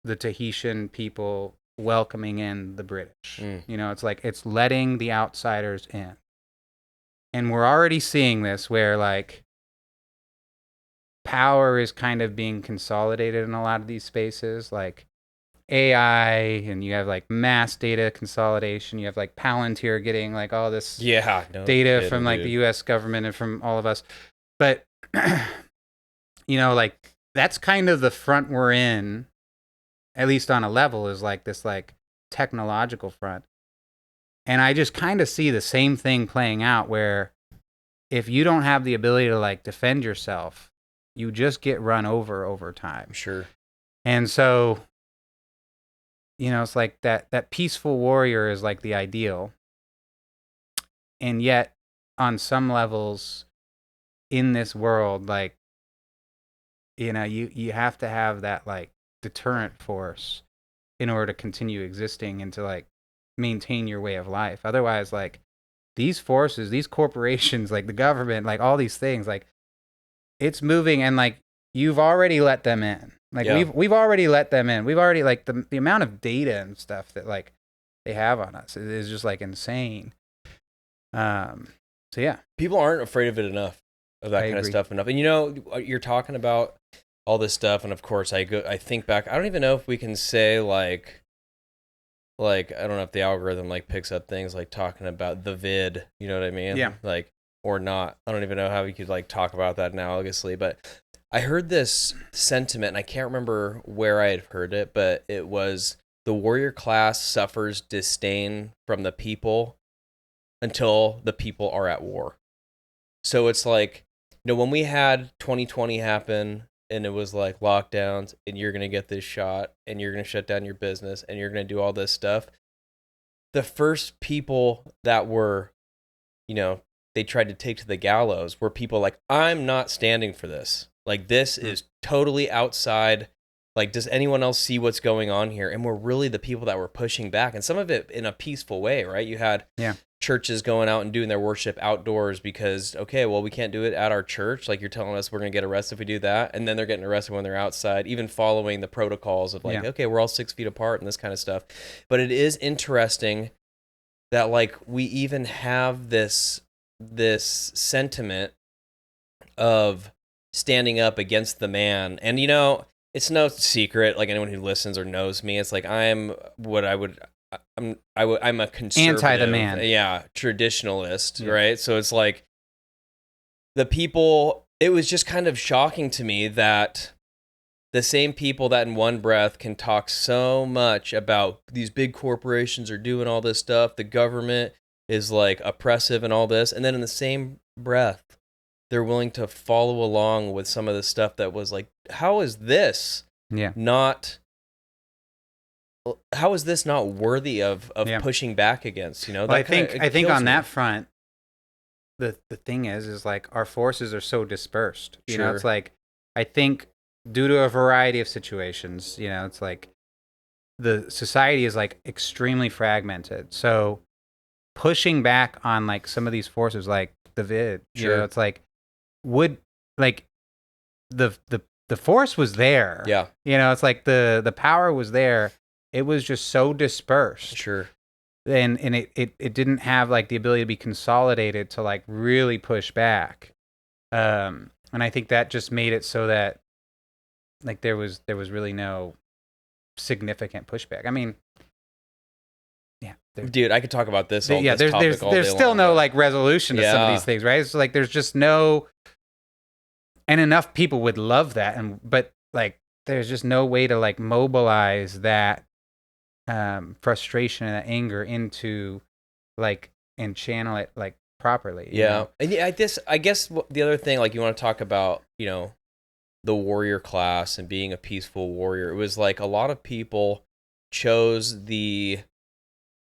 [SPEAKER 2] the Tahitian people welcoming in the British. It's like it's letting the outsiders in. And we're already seeing this where like power is kind of being consolidated in a lot of these spaces, like AI, and you have like mass data consolidation. You have like Palantir getting like all this data from like the US government and from all of us. But, like that's kind of the front we're in, at least on a level, is like this like technological front. And I just kind of see the same thing playing out where if you don't have the ability to like defend yourself, you just get run over time.
[SPEAKER 1] Sure.
[SPEAKER 2] And so, it's like that peaceful warrior is like the ideal. And yet, on some levels in this world, like, you have to have that like deterrent force in order to continue existing and to like maintain your way of life. Otherwise, like these forces, these corporations, like the government, like all these things, like it's moving, and like you've already let them in. Like we've already let them in. We've already like the amount of data and stuff that like they have on us is just like insane. So yeah,
[SPEAKER 1] people aren't afraid of it enough, of that kind of stuff enough. And you're talking about all this stuff, and of course I think back. I don't even know if we can say like I don't know if the algorithm like picks up things like talking about the vid. You know what I mean?
[SPEAKER 2] Yeah.
[SPEAKER 1] Like or not. I don't even know how we could like talk about that analogously, but I heard this sentiment, and I can't remember where I had heard it, but it was the warrior class suffers disdain from the people until the people are at war. So it's like, when we had 2020 happen and it was like lockdowns and you're going to get this shot and you're going to shut down your business and you're going to do all this stuff, the first people that were, they tried to take to the gallows were people like, I'm not standing for this. Like, this is totally outside. Like, does anyone else see what's going on here? And we're really the people that were pushing back. And some of it in a peaceful way, right? You had churches going out and doing their worship outdoors because, okay, well, we can't do it at our church. Like, you're telling us we're going to get arrested if we do that. And then they're getting arrested when they're outside, even following the protocols of like, okay, we're all 6 feet apart and this kind of stuff. But it is interesting that like we even have this sentiment of standing up against the man. And it's no secret, like anyone who listens or knows me, it's like I'm a conservative,
[SPEAKER 2] anti the man,
[SPEAKER 1] traditionalist, right? So it's like the people, it was just kind of shocking to me that the same people that in one breath can talk so much about these big corporations are doing all this stuff, the government is like oppressive and all this, and then in the same breath they're willing to follow along with some of the stuff that was like, how is this not worthy of pushing back against,
[SPEAKER 2] Well, I think on that front, the thing is like our forces are so dispersed. It's like, I think due to a variety of situations, it's like the society is like extremely fragmented. So pushing back on like some of these forces, like the vid, it's like would like the force was there.
[SPEAKER 1] Yeah.
[SPEAKER 2] It's like the power was there. It was just so dispersed.
[SPEAKER 1] Sure.
[SPEAKER 2] And it didn't have like the ability to be consolidated to like really push back. And I think that just made it so that like there was really no significant pushback. I mean,
[SPEAKER 1] Dude, I could talk about this all
[SPEAKER 2] there's
[SPEAKER 1] day
[SPEAKER 2] still
[SPEAKER 1] long,
[SPEAKER 2] no like resolution to some of these things, right? It's like there's just no, and enough people would love that, but like there's just no way to like mobilize that frustration and that anger into like and channel it like properly. You know?
[SPEAKER 1] And I guess the other thing, like you want to talk about, the warrior class and being a peaceful warrior. It was like a lot of people chose they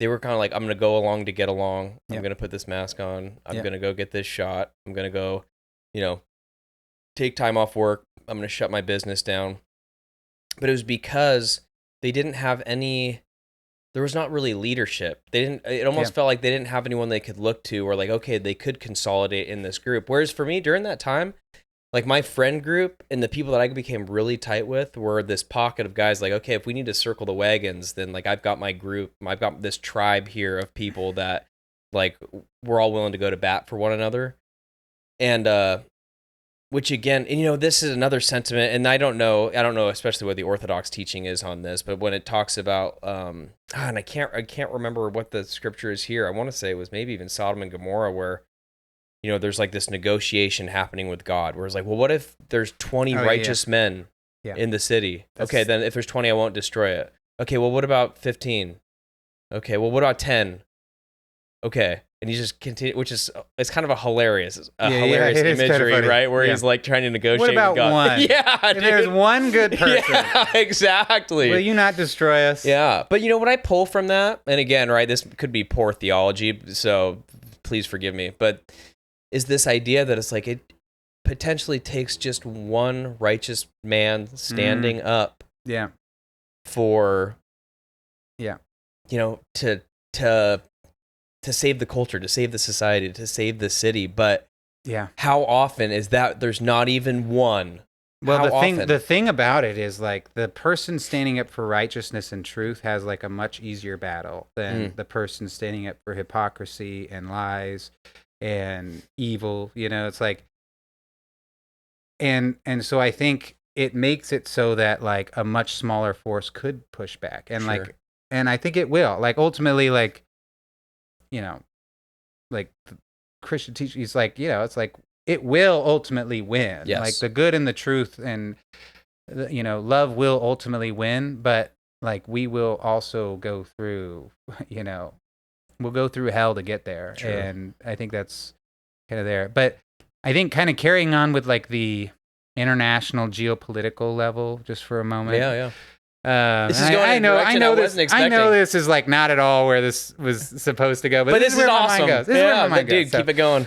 [SPEAKER 1] were kind of like, I'm going to go along to get along. I'm going to put this mask on. I'm going to go get this shot. I'm going to go, take time off work. I'm going to shut my business down. But it was because they didn't have there was not really leadership. It almost felt like they didn't have anyone they could look to, or like, okay, they could consolidate in this group. Whereas for me, during that time, like my friend group and the people that I became really tight with were this pocket of guys like, okay, if we need to circle the wagons, then like I've got my group, I've got this tribe here of people that like we're all willing to go to bat for one another. And which again, and this is another sentiment, and I don't know especially what the Orthodox teaching is on this, but when it talks about and I can't remember what the scripture is here. I want to say it was maybe even Sodom and Gomorrah, where there's like this negotiation happening with God, where it's like, well, what if there's 20 righteous men in the city? Okay, then if there's 20, I won't destroy it. Okay, well, what about 15? Okay, well, what about 10? Okay, and he just continue, it's kind of a hilarious imagery, kind of right? Where he's like trying to negotiate.
[SPEAKER 2] What about
[SPEAKER 1] with God.
[SPEAKER 2] one?
[SPEAKER 1] Yeah,
[SPEAKER 2] if there's one good person.
[SPEAKER 1] Yeah, exactly.
[SPEAKER 2] Will you not destroy us?
[SPEAKER 1] Yeah, but what I pull from that, and again, right, this could be poor theology, so please forgive me, but is this idea that it's like it potentially takes just one righteous man standing up for to save the culture, to save the society, to save the city. But how often is that there's not even one?
[SPEAKER 2] Well, the thing about it is like the person standing up for righteousness and truth has like a much easier battle than the person standing up for hypocrisy and lies and evil. It's like, and so I think it makes it so that like a much smaller force could push back, and like, and I think it will, like, ultimately, like, like the Christian teaching, it's like, it's like it will ultimately win.
[SPEAKER 1] Yes.
[SPEAKER 2] Like the good and the truth and love will ultimately win, but like we will also go through, we'll go through hell to get there. True. And I think that's kind of there. But I think kind of carrying on with like the international geopolitical level just for a moment.
[SPEAKER 1] Yeah.
[SPEAKER 2] This is going in a direction I wasn't expecting. I know this is like not at all where this was supposed to go, but this is where
[SPEAKER 1] awesome.
[SPEAKER 2] My mind goes. This is where my mind goes.
[SPEAKER 1] Dude, keep it going.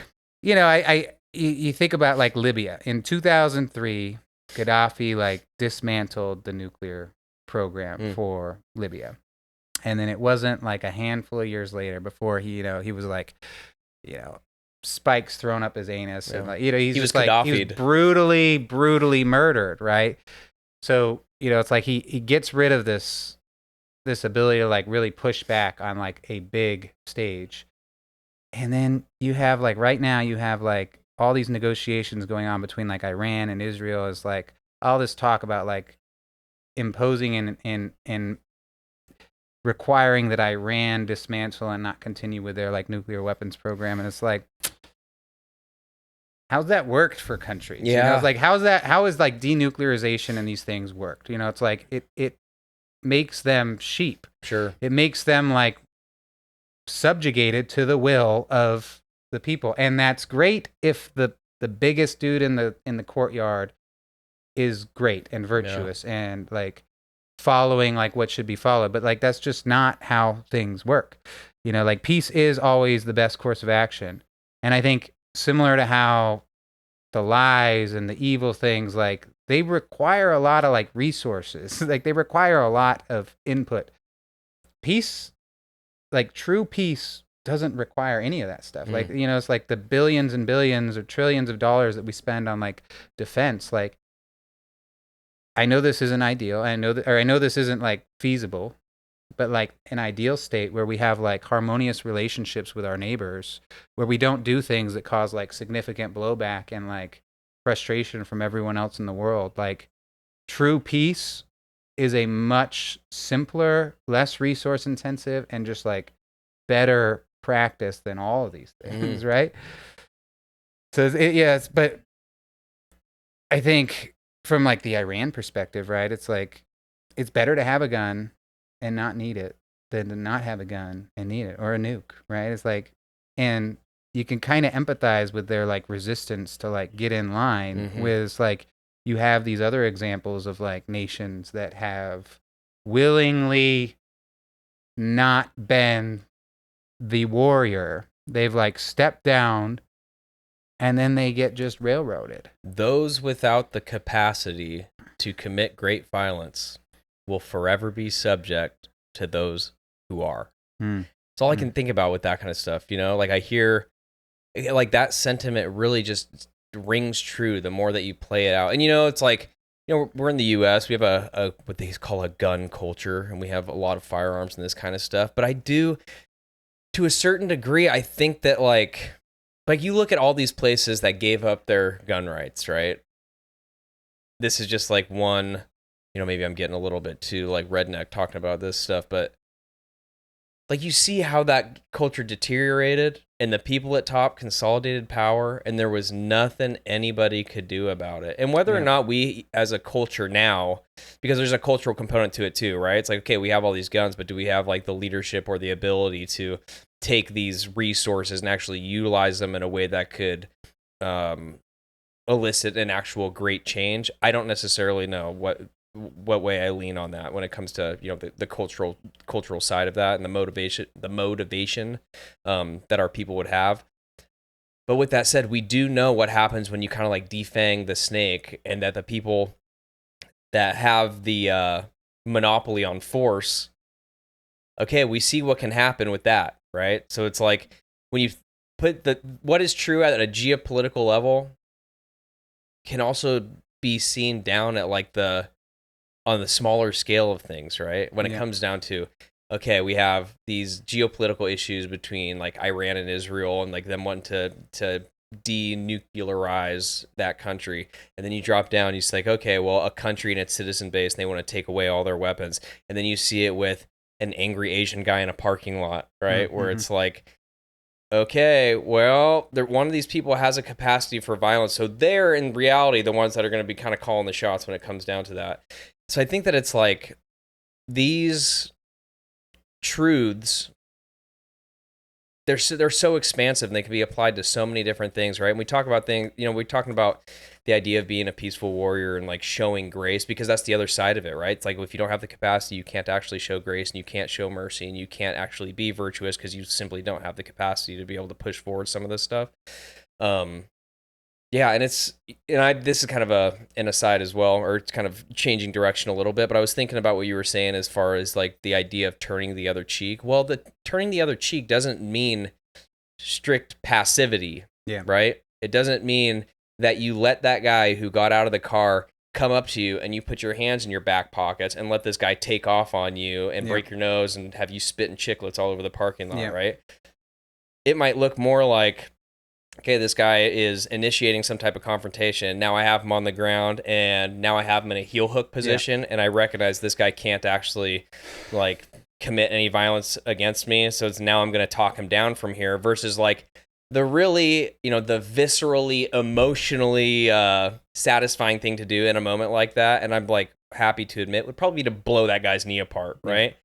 [SPEAKER 2] You think about like Libya in 2003, Gaddafi like dismantled the nuclear program for Libya, and then it wasn't like a handful of years later before he was like, spikes thrown up his anus, and like, he was brutally murdered, right? So it's like he gets rid of this ability to like really push back on like a big stage, and then you have like right now you have like all these negotiations going on between like Iran and Israel. Is like all this talk about like imposing and requiring that Iran dismantle and not continue with their like nuclear weapons program, and it's like, how's that worked for countries?
[SPEAKER 1] Yeah.
[SPEAKER 2] It's like, how is like denuclearization and these things worked? It's like it makes them sheep.
[SPEAKER 1] Sure.
[SPEAKER 2] It makes them like subjugated to the will of the people. And that's great if the biggest dude in the courtyard is great and virtuous and like following like what should be followed. But like that's just not how things work. Like peace is always the best course of action. And I think similar to how the lies and the evil things, like they require a lot of like resources, like they require a lot of input. Peace, like true peace, doesn't require any of that stuff. Like, it's like the billions and billions or trillions of dollars that we spend on like defense. Like, I know this isn't ideal. I know this isn't like feasible. But like an ideal state where we have like harmonious relationships with our neighbors, where we don't do things that cause like significant blowback and like frustration from everyone else in the world. Like true peace is a much simpler, less resource intensive, and just like better practice than all of these things, right? So yes, but I think from like the Iran perspective, right? It's like it's better to have a gun and not need it than to not have a gun and need it, or a nuke, right? It's like, and you can kind of empathize with their like resistance to like get in line with like you have these other examples of like nations that have willingly not been the warrior. They've like stepped down and then they get just railroaded.
[SPEAKER 1] Those without the capacity to commit great violence will forever be subject to those who are. It's all I can think about with that kind of stuff, you know? Like I hear like that sentiment really just rings true the more that you play it out. And you know, it's like, you know, we're in the US, we have a what they call a gun culture, and we have a lot of firearms and this kind of stuff. But I do, to a certain degree, I think that like you look at all these places that gave up their gun rights, right? This is just like one, you know, maybe I'm getting a little bit too like redneck talking about this stuff, but like you see how that culture deteriorated and the people at top consolidated power and there was nothing anybody could do about it. And whether or not we as a culture now, because there's a cultural component to it too, right? It's like, okay, we have all these guns, but do we have like the leadership or the ability to take these resources and actually utilize them in a way that could elicit an actual great change? I don't necessarily know what way I lean on that when it comes to, you know, the cultural side of that and the motivation that our people would have. But with that said, we do know what happens when you kind of like defang the snake, and that the people that have the monopoly on force, okay, we see what can happen with that, right? So it's like when you put what is true at a geopolitical level can also be seen down at like on the smaller scale of things, right? When it comes down to, okay, we have these geopolitical issues between like Iran and Israel and like them wanting to denuclearize that country. And then you drop down, you say like, okay, well, a country and its citizen base, and they want to take away all their weapons. And then you see it with an angry Asian guy in a parking lot, right? Where it's like, okay, well, one of these people has a capacity for violence. So they're in reality the ones that are going to be kind of calling the shots when it comes down to that. So I think that it's like these truths, they're so expansive and they can be applied to so many different things, right? And we talk about things, you know, we're talking about the idea of being a peaceful warrior and like showing grace, because that's the other side of it, right? It's like if you don't have the capacity, you can't actually show grace, and you can't show mercy, and you can't actually be virtuous because you simply don't have the capacity to be able to push forward some of this stuff. Yeah, and this is kind of an aside as well, or it's kind of changing direction a little bit, but I was thinking about what you were saying as far as like the idea of turning the other cheek. Well, the turning the other cheek doesn't mean strict passivity, right? It doesn't mean that you let that guy who got out of the car come up to you and you put your hands in your back pockets and let this guy take off on you and break your nose and have you spitting chiclets all over the parking lot, right? It might look more like, okay, this guy is initiating some type of confrontation. Now I have him on the ground, and now I have him in a heel hook position, and I recognize this guy can't actually like commit any violence against me. So now I'm going to talk him down from here, versus like the really, you know, the viscerally, emotionally satisfying thing to do in a moment like that. And I'm like happy to admit would probably be to blow that guy's knee apart, right?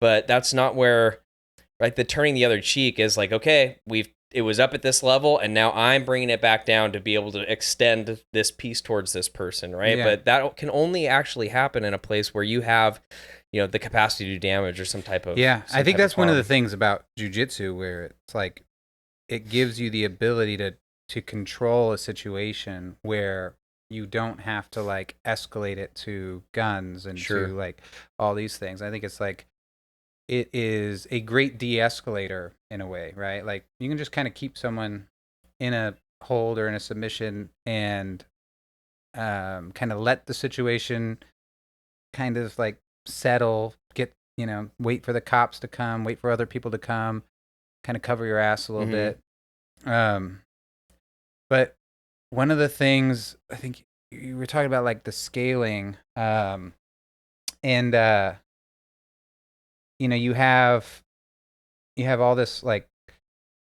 [SPEAKER 1] But that's not where, right? The turning the other cheek is like, okay, it was up at this level, and now I'm bringing it back down to be able to extend this piece towards this person, right? But that can only actually happen in a place where you have, you know, the capacity to do damage or some type of
[SPEAKER 2] I think that's one of the things about jujitsu, where it's like it gives you the ability to control a situation where you don't have to like escalate it to guns and to like all these things. I think it's like it is a great de-escalator in a way, right? Like you can just kind of keep someone in a hold or in a submission and kind of let the situation kind of like settle, get, you know, wait for the cops to come, wait for other people to come, kind of cover your ass a little bit. But one of the things I think you were talking about, like the scaling, and you know, you have you have all this like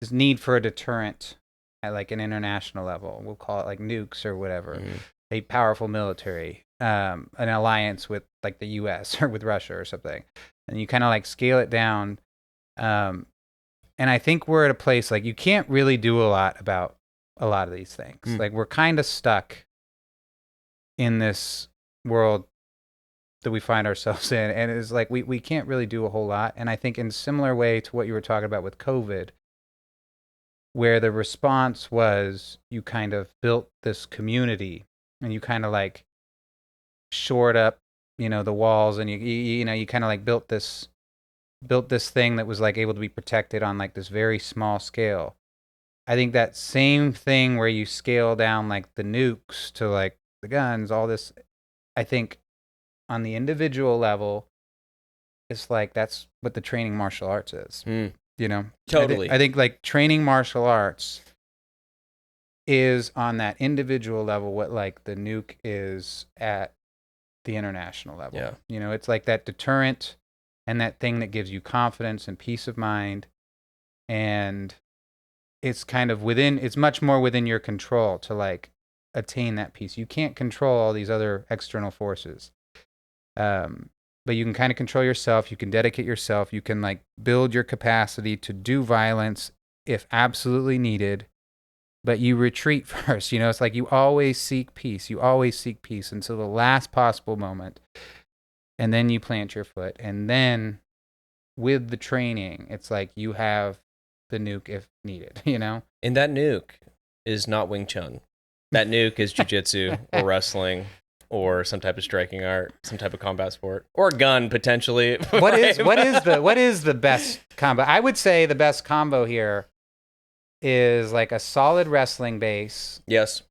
[SPEAKER 2] this need for a deterrent at like an international level. We'll call it like nukes or whatever. A powerful military, an alliance with like the U.S. or with Russia or something, and you kind of like scale it down. And I think we're at a place like you can't really do a lot about a lot of these things. Like we're kind of stuck in this world that we find ourselves in, and it's like we can't really do a whole lot. And I think in a similar way to what you were talking about with COVID, where the response was you kind of built this community and you kind of like shored up, the walls, and you kind of like built this thing that was like able to be protected on like this very small scale. I think that same thing where you scale down like the nukes to like the guns, all this, I think on the individual level, it's like that's what the training martial arts is.
[SPEAKER 1] Totally.
[SPEAKER 2] I think like training martial arts is on that individual level what like the nuke is at the international level.
[SPEAKER 1] Yeah.
[SPEAKER 2] It's like that deterrent and that thing that gives you confidence and peace of mind. And it's kind of it's much more within your control to like attain that peace. You can't control all these other external forces. But you can kind of control yourself. You can dedicate yourself. You can like build your capacity to do violence if absolutely needed. But you retreat first. It's like you always seek peace. You always seek peace until the last possible moment. And then you plant your foot. And then with the training, it's like you have the nuke if needed,
[SPEAKER 1] And that nuke is not Wing Chun. That nuke is jiu-jitsu or wrestling or some type of striking art, some type of combat sport, or a gun potentially.
[SPEAKER 2] What is the best combo? I would say the best combo here is like a solid wrestling base.
[SPEAKER 1] Yes.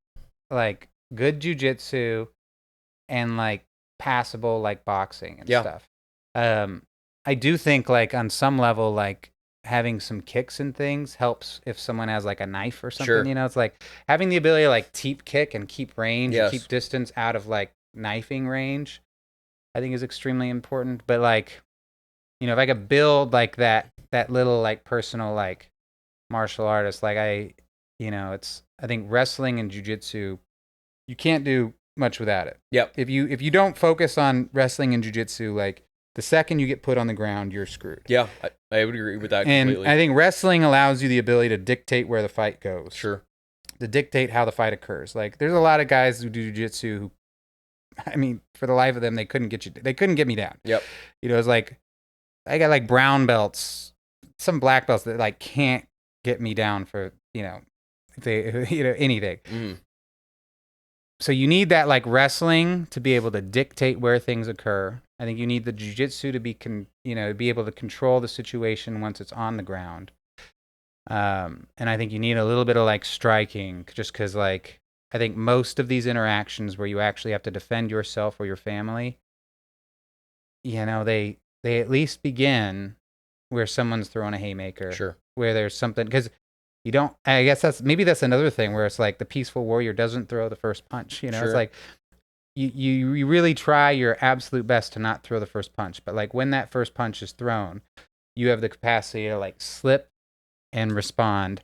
[SPEAKER 2] Like good jiu-jitsu and like passable like boxing and stuff. I do think like on some level like having some kicks and things helps if someone has like a knife or something.
[SPEAKER 1] Sure.
[SPEAKER 2] It's like having the ability to like keep kick and keep range and
[SPEAKER 1] Yes.
[SPEAKER 2] keep distance out of like knifing range, I think is extremely important. But like, if I could build like that little like personal like martial artist, like I think wrestling and jiu-jitsu, you can't do much without it.
[SPEAKER 1] Yep.
[SPEAKER 2] If you don't focus on wrestling and jiu-jitsu, like the second you get put on the ground, you're screwed.
[SPEAKER 1] Yeah, I would agree with that
[SPEAKER 2] And
[SPEAKER 1] completely.
[SPEAKER 2] I think wrestling allows you the ability to dictate where the fight goes.
[SPEAKER 1] Sure.
[SPEAKER 2] To dictate how the fight occurs. Like there's a lot of guys who do jiu-jitsu who, I mean, for the life of them, they couldn't get me down.
[SPEAKER 1] Yep.
[SPEAKER 2] It's like I got like brown belts, some black belts that like can't get me down for, if they, anything.
[SPEAKER 1] Mm.
[SPEAKER 2] So you need that like wrestling to be able to dictate where things occur. I think you need the jiu-jitsu to be be able to control the situation once it's on the ground. And I think you need a little bit of like striking, just because like I think most of these interactions where you actually have to defend yourself or your family, they at least begin where someone's throwing a haymaker.
[SPEAKER 1] Sure.
[SPEAKER 2] Where there's something, because you don't, I guess that's another thing where it's like the peaceful warrior doesn't throw the first punch.
[SPEAKER 1] Sure.
[SPEAKER 2] It's like you really try your absolute best to not throw the first punch. But like when that first punch is thrown, you have the capacity to like slip and respond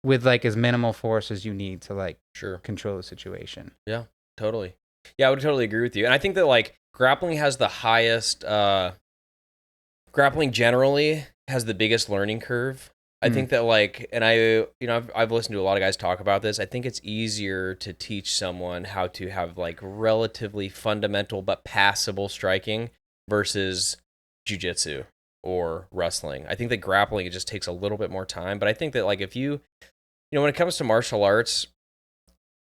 [SPEAKER 2] with like as minimal force as you need to like control the situation.
[SPEAKER 1] Yeah, totally. Yeah, I would totally agree with you. And I think that like grappling has the highest, grappling generally has the biggest learning curve. I think that like, and I've listened to a lot of guys talk about this. I think it's easier to teach someone how to have like relatively fundamental but passable striking versus jiu-jitsu or wrestling. I think that grappling, it just takes a little bit more time. But I think that like if you when it comes to martial arts,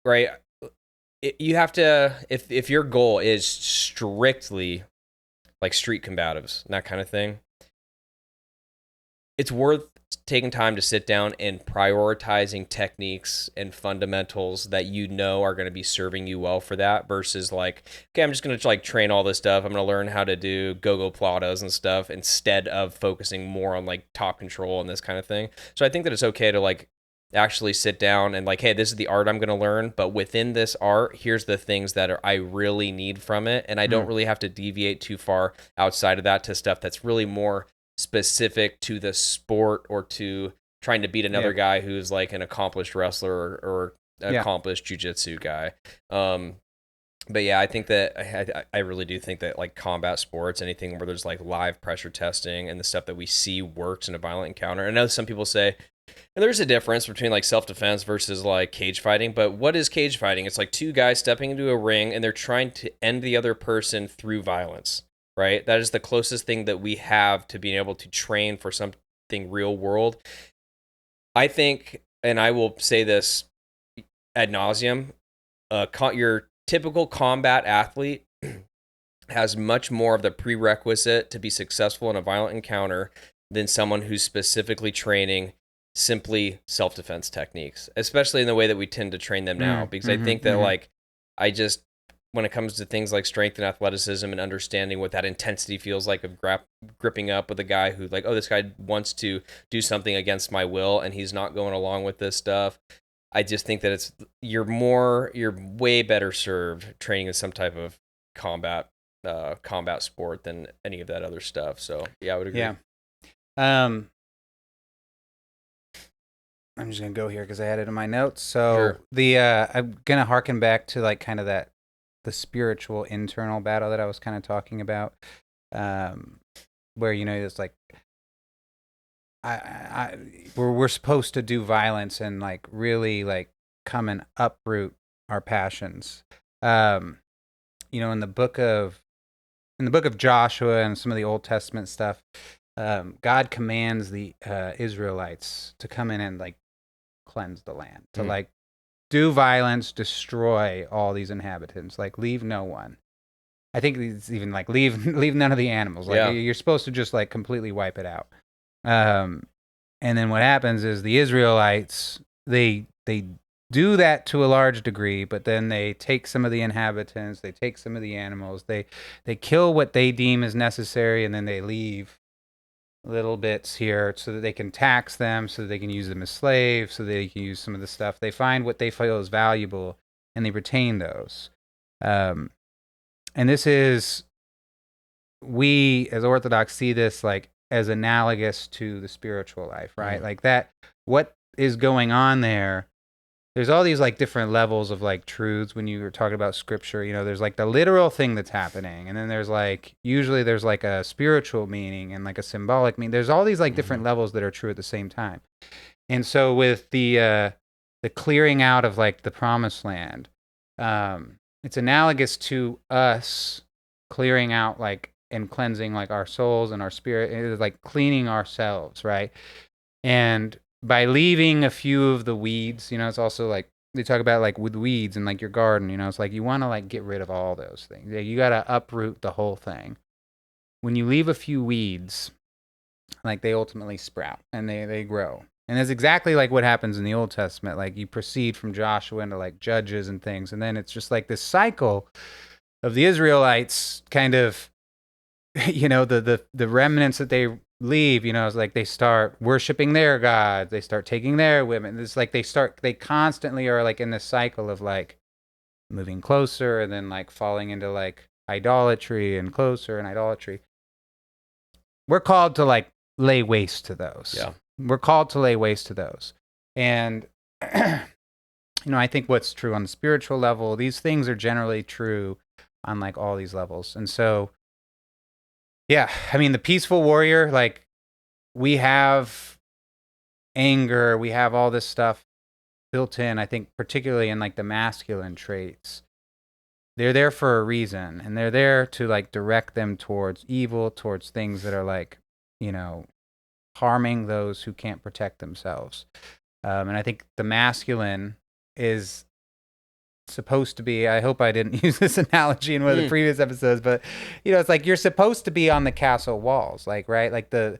[SPEAKER 1] right, you have to, if your goal is strictly like street combatives, that kind of thing, it's worth taking time to sit down and prioritizing techniques and fundamentals that are going to be serving you well for that versus like, okay, I'm just going to like train all this stuff. I'm going to learn how to do go-go platas and stuff instead of focusing more on like top control and this kind of thing. So I think that it's okay to like actually sit down and like, hey, this is the art I'm going to learn, but within this art, here's the things that I really need from it. And I don't really have to deviate too far outside of that to stuff that's really more specific to the sport or to trying to beat another guy who's like an accomplished wrestler or accomplished jujitsu guy. But yeah, I think that I really do think that like combat sports, anything where there's like live pressure testing and the stuff that we see works in a violent encounter. I know some people say, and there's a difference between like self-defense versus like cage fighting, but what is cage fighting? It's like two guys stepping into a ring and they're trying to end the other person through violence, right? That is the closest thing that we have to being able to train for something real world. I think, and I will say this ad nauseum, your typical combat athlete has much more of the prerequisite to be successful in a violent encounter than someone who's specifically training simply self-defense techniques, especially in the way that we tend to train them now. Because I think that like, when it comes to things like strength and athleticism and understanding what that intensity feels like of gripping up with a guy who like, oh, this guy wants to do something against my will and he's not going along with this stuff. I just think that you're way better served training in some type of combat sport than any of that other stuff. So yeah, I would agree.
[SPEAKER 2] Yeah. I'm just gonna go here because I had it in my notes. So I'm gonna harken back to like kind of the spiritual internal battle that I was kind of talking about, where it's like we're supposed to do violence and like really like come and uproot our passions. In the book of Joshua and some of the Old Testament stuff, God commands the Israelites to come in and like cleanse the land, to like do violence, destroy all these inhabitants, like leave no one. I think it's even like leave none of the animals. Like you're supposed to just like completely wipe it out. And then what happens is the Israelites, they do that to a large degree, but then they take some of the inhabitants, they take some of the animals, they kill what they deem is necessary, and then they leave little bits here so that they can tax them, so that they can use them as slaves, so they can use some of the stuff. They find what they feel is valuable, and they retain those. And this is, we as Orthodox see this like as analogous to the spiritual life, right? Like that, what is going on there? There's all these like different levels of like truths when you were talking about scripture. There's like the literal thing that's happening, and then there's like usually there's like a spiritual meaning and like a symbolic meaning. There's all these like different levels that are true at the same time. And so with the clearing out of like the promised land, it's analogous to us clearing out like and cleansing like our souls and our spirit. It is like cleaning ourselves, right? And by leaving a few of the weeds, it's also like they talk about like with weeds and like your garden, it's like you want to like get rid of all those things. You got to uproot the whole thing. When you leave a few weeds, like they ultimately sprout and they grow. And that's exactly like what happens in the Old Testament. Like you proceed from Joshua into like Judges and things. And then it's just like this cycle of the Israelites kind of, the remnants that they leave, it's like they start worshiping their gods, they start taking their women. It's like they constantly are like in this cycle of like moving closer and then like falling into like idolatry and closer and idolatry. We're called to like lay waste to those.
[SPEAKER 1] Yeah.
[SPEAKER 2] We're called to lay waste to those. And I think what's true on the spiritual level, these things are generally true on like all these levels. And so yeah, I mean, the peaceful warrior, like we have anger, we have all this stuff built in, I think, particularly in like the masculine traits. They're there for a reason, and they're there to like direct them towards evil, towards things that are like, harming those who can't protect themselves. And I think the masculine is supposed to be, I hope I didn't use this analogy in one of the previous episodes, but it's like you're supposed to be on the castle walls, like, right? Like the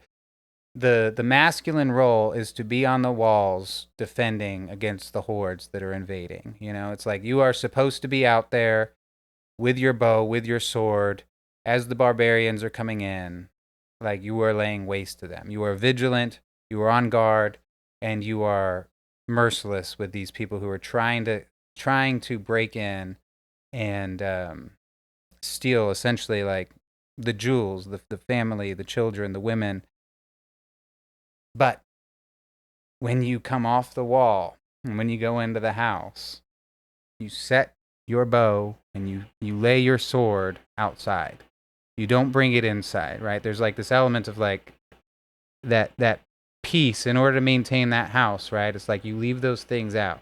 [SPEAKER 2] masculine role is to be on the walls defending against the hordes that are invading. It's like you are supposed to be out there with your bow, with your sword, as the barbarians are coming in. Like you are laying waste to them. You are vigilant, you are on guard, and you are merciless with these people who are trying to break in and steal essentially like the jewels, the family, the children, the women, But when you come off the wall and when you go into the house, you set your bow and you lay your sword outside. You don't bring it inside, right? There's like this element of like that peace in order to maintain that house, right? It's like you leave those things out.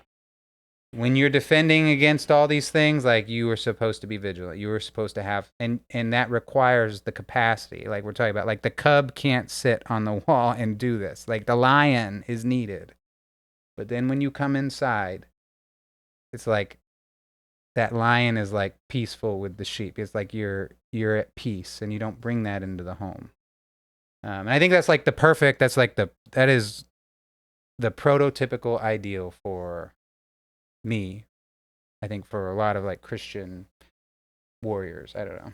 [SPEAKER 2] When you're defending against all these things, like you are supposed to be vigilant. You are supposed to have, and that requires the capacity. Like we're talking about, like the cub can't sit on the wall and do this. Like the lion is needed. But then when you come inside, it's like that lion is like peaceful with the sheep. It's like you're at peace, and you don't bring that into the home. And I think that's like that is the prototypical ideal for me. I think for a lot of like Christian warriors. I don't know.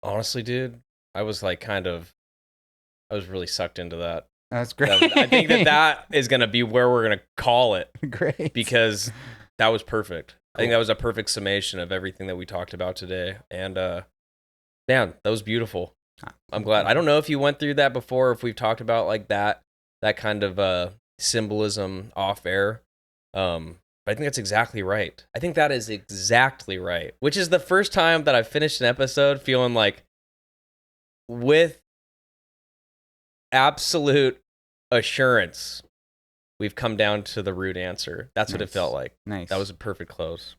[SPEAKER 1] Honestly, dude, I was really sucked into that.
[SPEAKER 2] That's great.
[SPEAKER 1] I think that is going to be where we're going to call it.
[SPEAKER 2] Great.
[SPEAKER 1] Because that was perfect.
[SPEAKER 2] Cool.
[SPEAKER 1] I think that was a perfect summation of everything that we talked about today. And man, that was beautiful. I'm glad. I don't know if you went through that before, if we've talked about like that kind of symbolism off air. But I think that's exactly right. I think that is exactly right. Which is the first time that I've finished an episode feeling like with absolute assurance we've come down to the root answer. That's what it felt like.
[SPEAKER 2] Nice.
[SPEAKER 1] That was a perfect close.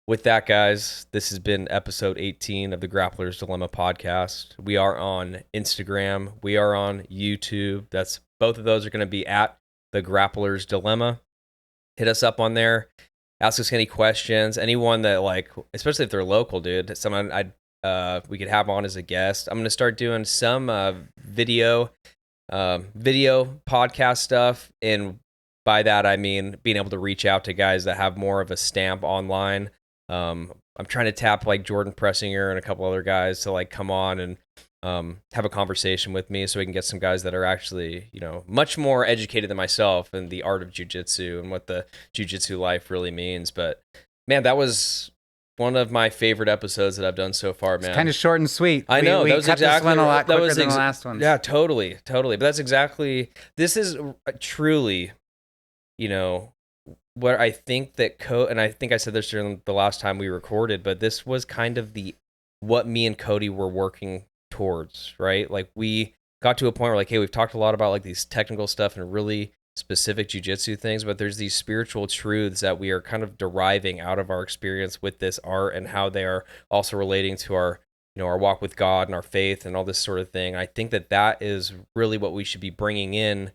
[SPEAKER 1] With that, guys, this has been episode 18 of the Grappler's Dilemma podcast. We are on Instagram. We are on YouTube. Both of those are going to be at the Grappler's Dilemma. Hit us up on there. Ask us any questions. Anyone that like, especially if they're local, dude. Someone we could have on as a guest. I'm going to start doing some video podcast stuff, and by that I mean being able to reach out to guys that have more of a stamp online. I'm trying to tap like Jordan Pressinger and a couple other guys to like come on and have a conversation with me, so we can get some guys that are actually, much more educated than myself in the art of jiu-jitsu and what the jiu-jitsu life really means. But man, that was one of my favorite episodes that I've done so far, man.
[SPEAKER 2] It's kind of short and sweet.
[SPEAKER 1] I know.
[SPEAKER 2] We
[SPEAKER 1] that was
[SPEAKER 2] cut
[SPEAKER 1] exactly
[SPEAKER 2] this one a lot quicker than the
[SPEAKER 1] the
[SPEAKER 2] last one.
[SPEAKER 1] Yeah, totally. But that's exactly. This is truly, where I think that and I think I said this during the last time we recorded, but this was kind of what me and Cody were working towards, right? Like we got to a point where like, hey, we've talked a lot about like these technical stuff and really specific jiu-jitsu things, but there's these spiritual truths that we are kind of deriving out of our experience with this art and how they are also relating to our our walk with God and our faith and all this sort of thing. I think that is really what we should be bringing in,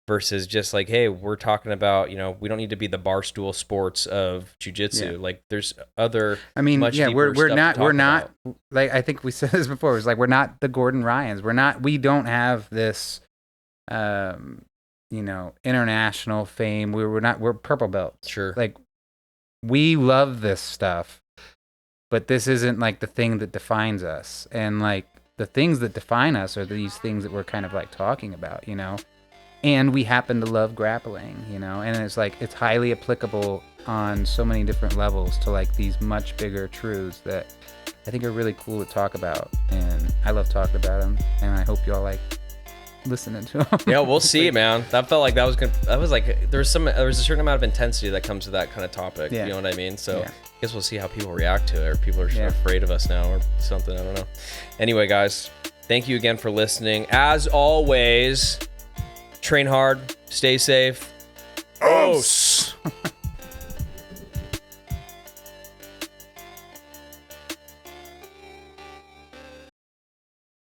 [SPEAKER 1] versus just like, hey, we're talking about, we don't need to be the Barstool Sports of jiu-jitsu. Yeah. Like there's other, much deeper stuff
[SPEAKER 2] we're not
[SPEAKER 1] about.
[SPEAKER 2] Like, I think we said this before. It's like, we're not the Gordon Ryans. We don't have this, international fame. We're purple belts.
[SPEAKER 1] Sure.
[SPEAKER 2] Like we love this stuff, but this isn't like the thing that defines us. And like the things that define us are these things that we're kind of like talking about, And we happen to love grappling, and it's like, it's highly applicable on so many different levels to like these much bigger truths that I think are really cool to talk about. And I love talking about them, and I hope y'all like listening to them.
[SPEAKER 1] Yeah, we'll see, man. That felt like that was good. That was like, there was a certain amount of intensity that comes to that kind of topic. Yeah. You know what I mean? So I guess we'll see how people react to it, or people are afraid of us now or something. I don't know. Anyway, guys, thank you again for listening. As always, train hard, stay safe.
[SPEAKER 3] Oh,